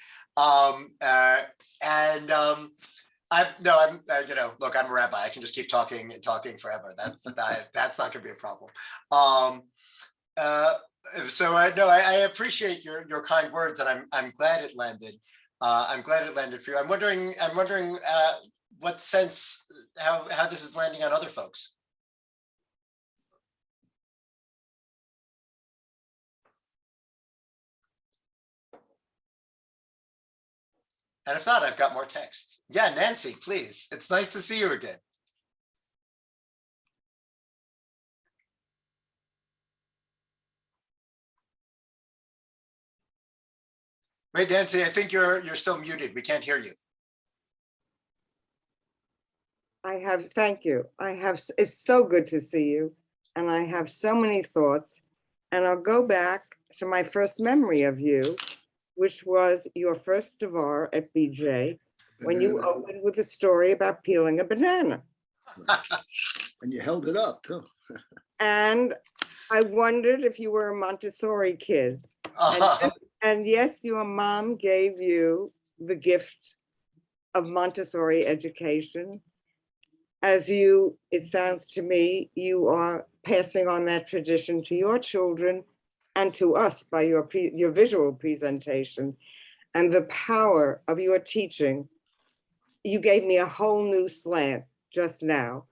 Look, I'm a rabbi. I can just keep talking forever. That's not going to be a problem. I appreciate your kind words, and I'm glad it landed. I'm glad it landed for you. I'm wondering what sense how this is landing on other folks. And if not, I've got more texts. Yeah, Nancy, please. It's nice to see you again. Wait, Nancy, I think you're still muted. We can't hear you. Thank you. It's so good to see you. And I have so many thoughts. And I'll go back to my first memory of you, which was your first devar at BJ, when you opened with a story about peeling a banana. And you held it up too. And I wondered if you were a Montessori kid. And yes, your mom gave you the gift of Montessori education. It sounds to me, you are passing on that tradition to your children and to us by your visual presentation and the power of your teaching. You gave me a whole new slant just now.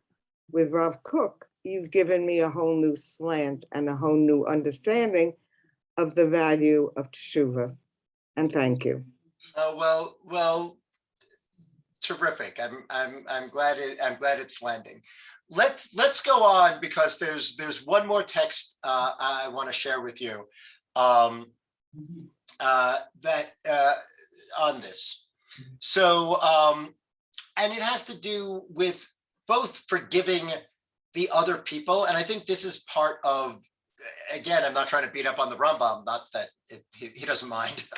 With Rav Kook, you've given me a whole new slant and a whole new understanding of the value of teshuva. And thank you. Well, terrific. I'm glad it's landing. Let's go on, because there's one more text I want to share with you on this. So and it has to do with both forgiving the other people, and I think this is part of. Again, I'm not trying to beat up on the Rambam, not that he doesn't mind.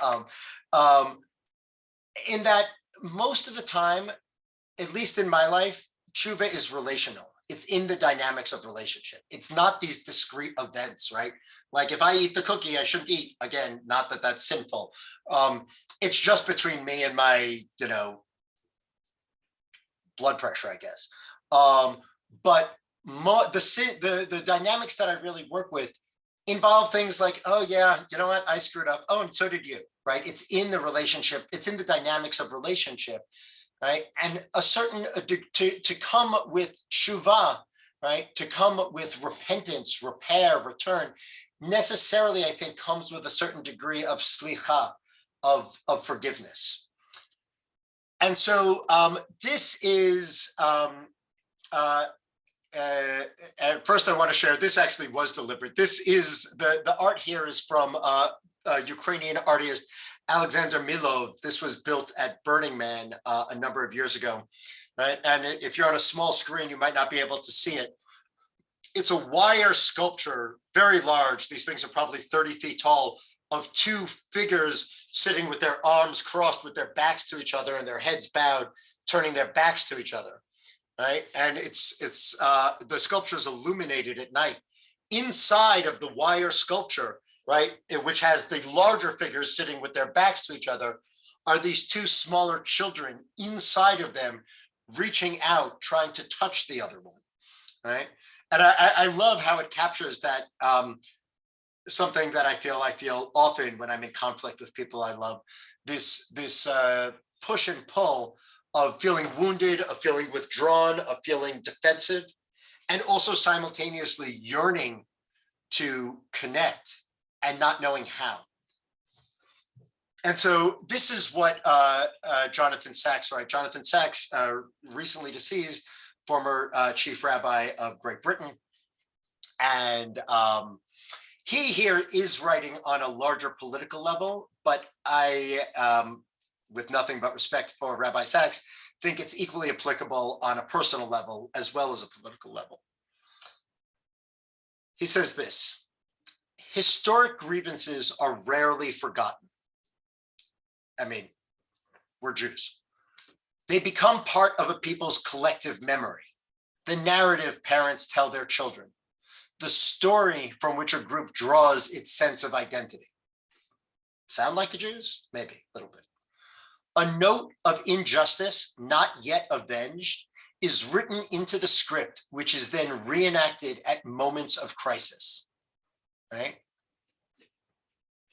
In that most of the time, at least in my life, tshuva is relational. It's in the dynamics of relationship. It's not these discrete events, right? Like if I eat the cookie, I shouldn't eat. Again, not that that's sinful. It's just between me and my, blood pressure, I guess. But the dynamics that I really work with involve things like, oh yeah, you know what, I screwed up. Oh, and so did you, right? It's in the relationship. It's in the dynamics of relationship, right? And a certain, to come with shuvah, right? To come with repentance, repair, return, necessarily, I think, comes with a certain degree of slicha, of forgiveness. And so this is, first I want to share, this actually was deliberate. This is, the art here is from Ukrainian artist Alexander Milov. This was built at Burning Man a number of years ago, right? And if you're on a small screen, you might not be able to see it. It's a wire sculpture, very large. These things are probably 30 feet tall, of two figures sitting with their arms crossed, with their backs to each other and their heads bowed, turning their backs to each other, right? And the sculpture is illuminated at night. Inside of the wire sculpture, right, which has the larger figures sitting with their backs to each other, are these two smaller children inside of them, reaching out, trying to touch the other one, right? And I love how it captures that, something that I feel often when I'm in conflict with people I love, this push and pull of feeling wounded, of feeling withdrawn, of feeling defensive, and also simultaneously yearning to connect and not knowing how. And so this is what Jonathan Sacks, right? Jonathan Sacks, recently deceased, former chief rabbi of Great Britain. And he here is writing on a larger political level, but I, with nothing but respect for Rabbi Sacks, think it's equally applicable on a personal level as well as a political level. He says this: historic grievances are rarely forgotten. I mean, we're Jews. They become part of a people's collective memory, the narrative parents tell their children, the story from which a group draws its sense of identity. Sound like the Jews? Maybe a little bit. A note of injustice not yet avenged is written into the script, which is then reenacted at moments of crisis, right?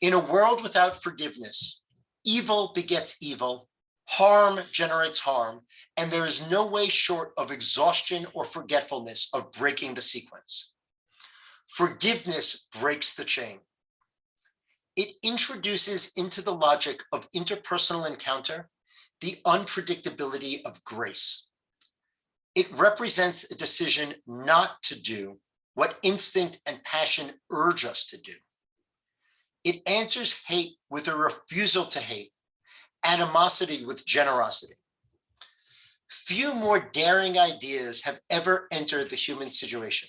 In a world without forgiveness, evil begets evil, harm generates harm, and there is no way short of exhaustion or forgetfulness of breaking the sequence. Forgiveness breaks the chain. It introduces into the logic of interpersonal encounter the unpredictability of grace. It represents a decision not to do what instinct and passion urge us to do. It answers hate with a refusal to hate, animosity with generosity. Few more daring ideas have ever entered the human situation.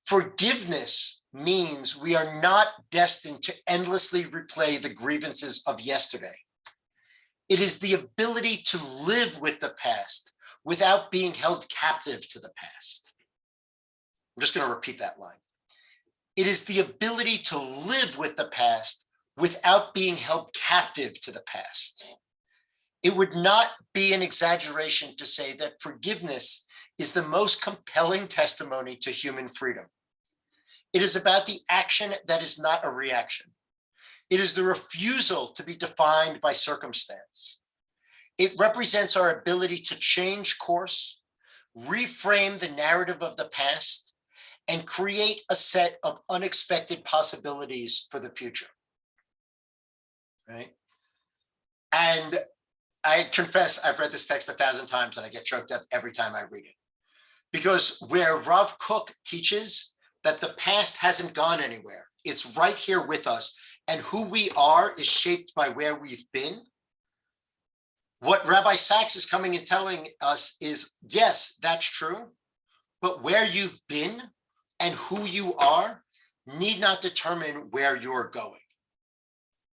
Forgiveness means we are not destined to endlessly replay the grievances of yesterday. It is the ability to live with the past without being held captive to the past. I'm just going to repeat that line. It is the ability to live with the past without being held captive to the past. It would not be an exaggeration to say that forgiveness is the most compelling testimony to human freedom. It is about the action that is not a reaction. It is the refusal to be defined by circumstance. It represents our ability to change course, reframe the narrative of the past, and create a set of unexpected possibilities for the future, right? And I confess, I've read this text 1,000 times and I get choked up every time I read it. Because where Rav Kook teaches that the past hasn't gone anywhere, it's right here with us, and who we are is shaped by where we've been. What Rabbi Sacks is coming and telling us is, yes, that's true, but where you've been and who you are need not determine where you're going.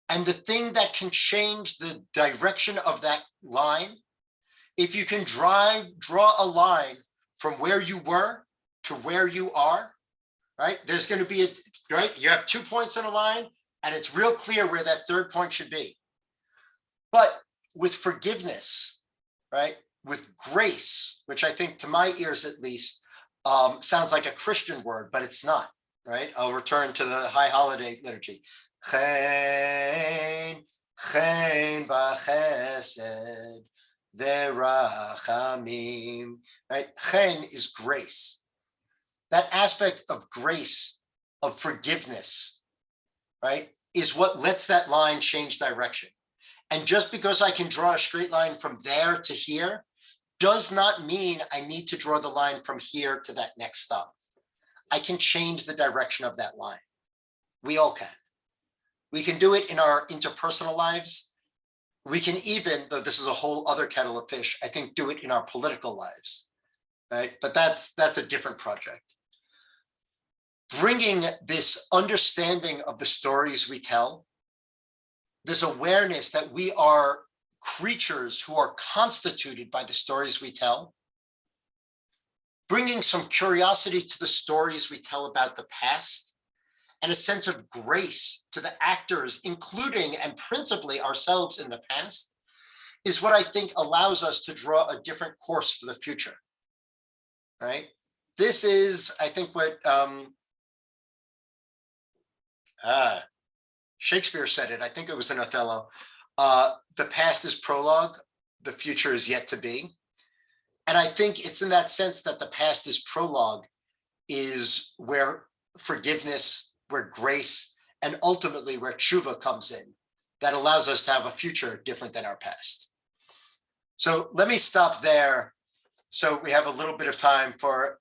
And the thing that can change the direction of that line, if you can draw a line from where you were to where you are, right? There's going to be right? You have 2 points on a line and it's real clear where that third point should be. But with forgiveness, right? With grace, which I think to my ears at least sounds like a Christian word, but it's not, right? I'll return to the high holiday liturgy. Chen, chen v'chesed v'rachamim, right? Chen is grace. That aspect of grace, of forgiveness, right, is what lets that line change direction. And just because I can draw a straight line from there to here does not mean I need to draw the line from here to that next stop. I can change the direction of that line. We all can. We can do it in our interpersonal lives. We can even, though this is a whole other kettle of fish, I think do it in our political lives, right? But that's a different project. Bringing this understanding of the stories we tell, this awareness that we are creatures who are constituted by the stories we tell, bringing some curiosity to the stories we tell about the past, and a sense of grace to the actors, including and principally ourselves in the past, is what I think allows us to draw a different course for the future, right? This is, I think, what Shakespeare said it, I think it was in Othello, the past is prologue, the future is yet to be. And I think it's in that sense that the past is prologue is where forgiveness, where grace, and ultimately where tshuva comes in, that allows us to have a future different than our past. So let me stop there so we have a little bit of time for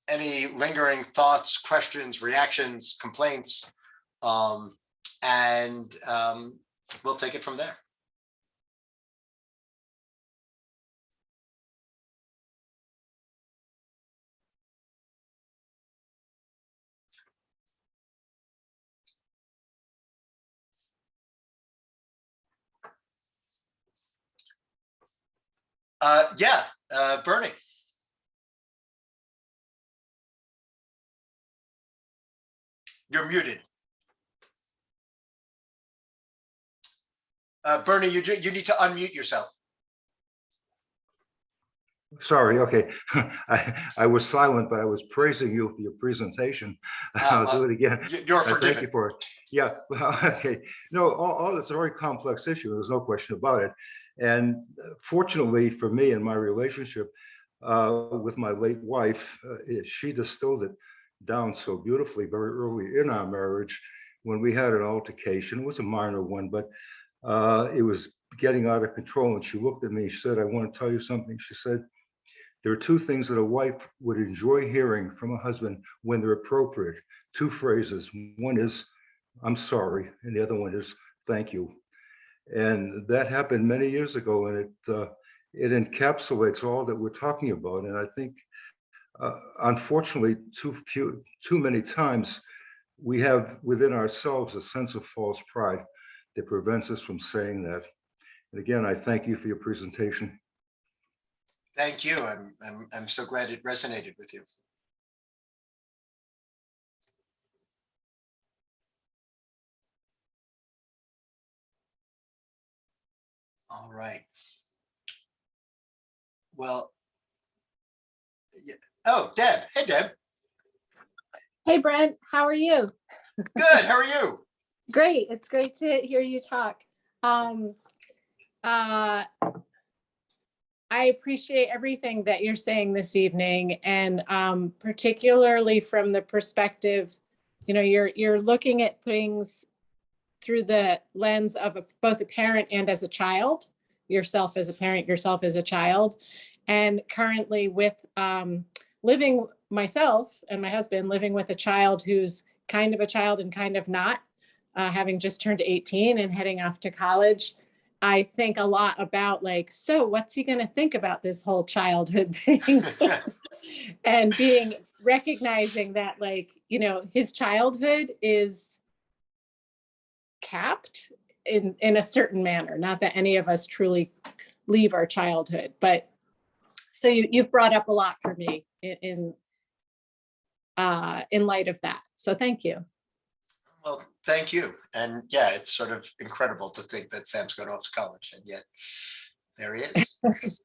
any lingering thoughts, questions, reactions, complaints, and we'll take it from there. Bernie. You're muted. Bernie, you need to unmute yourself. Sorry, okay. I was silent, but I was praising you for your presentation. I'll do it again. You're forgiven. Thank you for it. Yeah, okay. No, all it's a very complex issue. There's no question about it. And fortunately for me in my relationship with my late wife, she distilled it down so beautifully very early in our marriage when we had an altercation. It was a minor one, but it was getting out of control. And she looked at me, she said, "I want to tell you something." She said, "There are two things that a wife would enjoy hearing from a husband when they're appropriate. Two phrases. One is, 'I'm sorry,' and the other one is, 'thank you.'" And that happened many years ago, and it encapsulates all that we're talking about. And I think, unfortunately, too many times we have within ourselves a sense of false pride that prevents us from saying that. And again, I thank you for your presentation. Thank you. I'm so glad it resonated with you. All right. Well, yeah. Oh, Deb. Hey, Deb. Hey, Brent, how are you? Good. How are you? Great. It's great to hear you talk. I appreciate everything that you're saying this evening, and particularly from the perspective, you're looking at things through the lens of both a parent and as a child, yourself as a parent, yourself as a child. And currently with living myself and my husband living with a child who's kind of a child and kind of not, having just turned 18 and heading off to college, I think a lot about so what's he going to think about this whole childhood thing? And recognizing that his childhood is capped in a certain manner. Not that any of us truly leave our childhood, but so you've brought up a lot for me in light of that. So thank you. Well, thank you. And yeah, it's sort of incredible to think that Sam's going off to college, and yet there he is.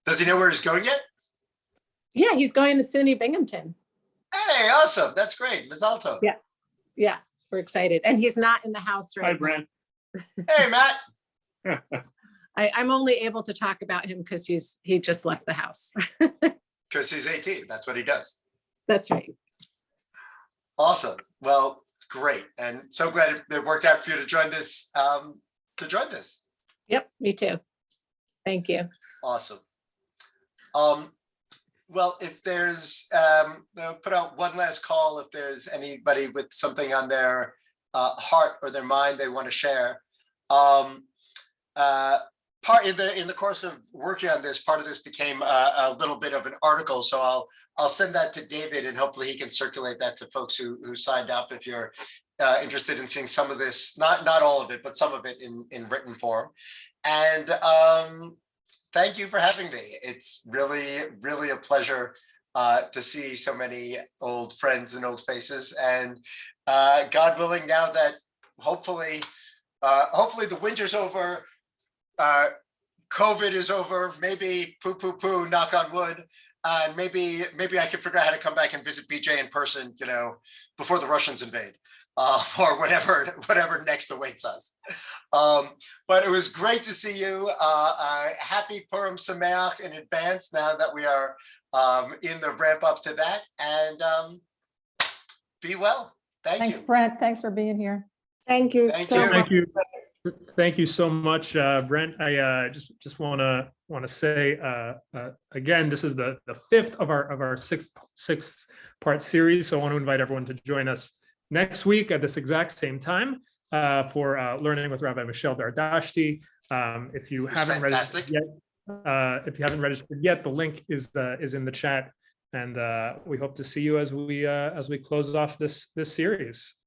Does he know where he's going yet? Yeah, he's going to SUNY Binghamton. Hey, awesome. That's great. Mazal tov. Yeah. Yeah, we're excited. And he's not in the house Hi, right now. Brent. Hey, Matt. I'm only able to talk about him because he just left the house. Because he's 18. That's what he does. That's right. Awesome. Well, great. And so glad it worked out for you to join this. Yep, me too. Thank you. Awesome. Well, if there's, I'll put out one last call if there's anybody with something on their heart or their mind they want to share. Part in the course of working on this, part of this became a little bit of an article. So I'll send that to David, and hopefully he can circulate that to folks who signed up. If you're interested in seeing some of this, not all of it, but some of it in written form. And thank you for having me. It's really a pleasure to see so many old friends and old faces. And God willing, now that hopefully the winter's over, COVID is over, maybe poo, knock on wood, and maybe I can figure out how to come back and visit BJ in person, before the Russians invade. Or whatever next awaits us. But it was great to see you. Happy Purim Sameach in advance now that we are in the ramp up to that. And be well. Thank you. Brent. Thanks for being here. Thank you Thank so you. much. Thank you so much, Brent. I just want to say again, this is the fifth of our six part series. So I want to invite everyone to join us next week at this exact same time for learning with Rabbi Michelle Dardashti. If you haven't registered yet, the link is in the chat, and we hope to see you as we close off this series.